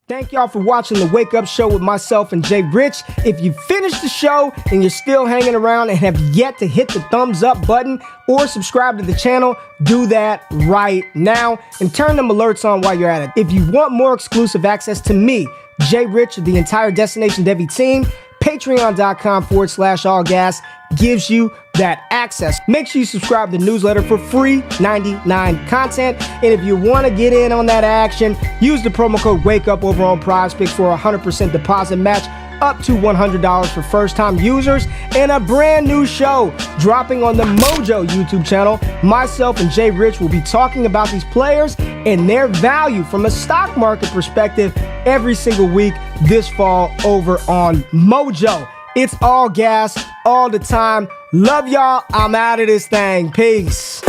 Speaker 1: Thank y'all for watching the Wake Up Show with myself and Jay Rich. If you finished the show and you're still hanging around and have yet to hit the thumbs up button or subscribe to the channel, do that right now and turn them alerts on while you're at it. If you want more exclusive access to me, Jay Rich, the entire Destination Devy team, patreon.com/allgas gives you that access. Make sure you subscribe to the newsletter for free 99 content. And if you want to get in on that action, use the promo code WAKEUP over on PrizePicks for a 100% deposit match up to $100 for first-time users, and a brand new show dropping on the Mojo YouTube channel. Myself and Jay Rich will be talking about these players and their value from a stock market perspective every single week this fall over on Mojo. It's all gas all the time. Love y'all. I'm out of this thing. Peace.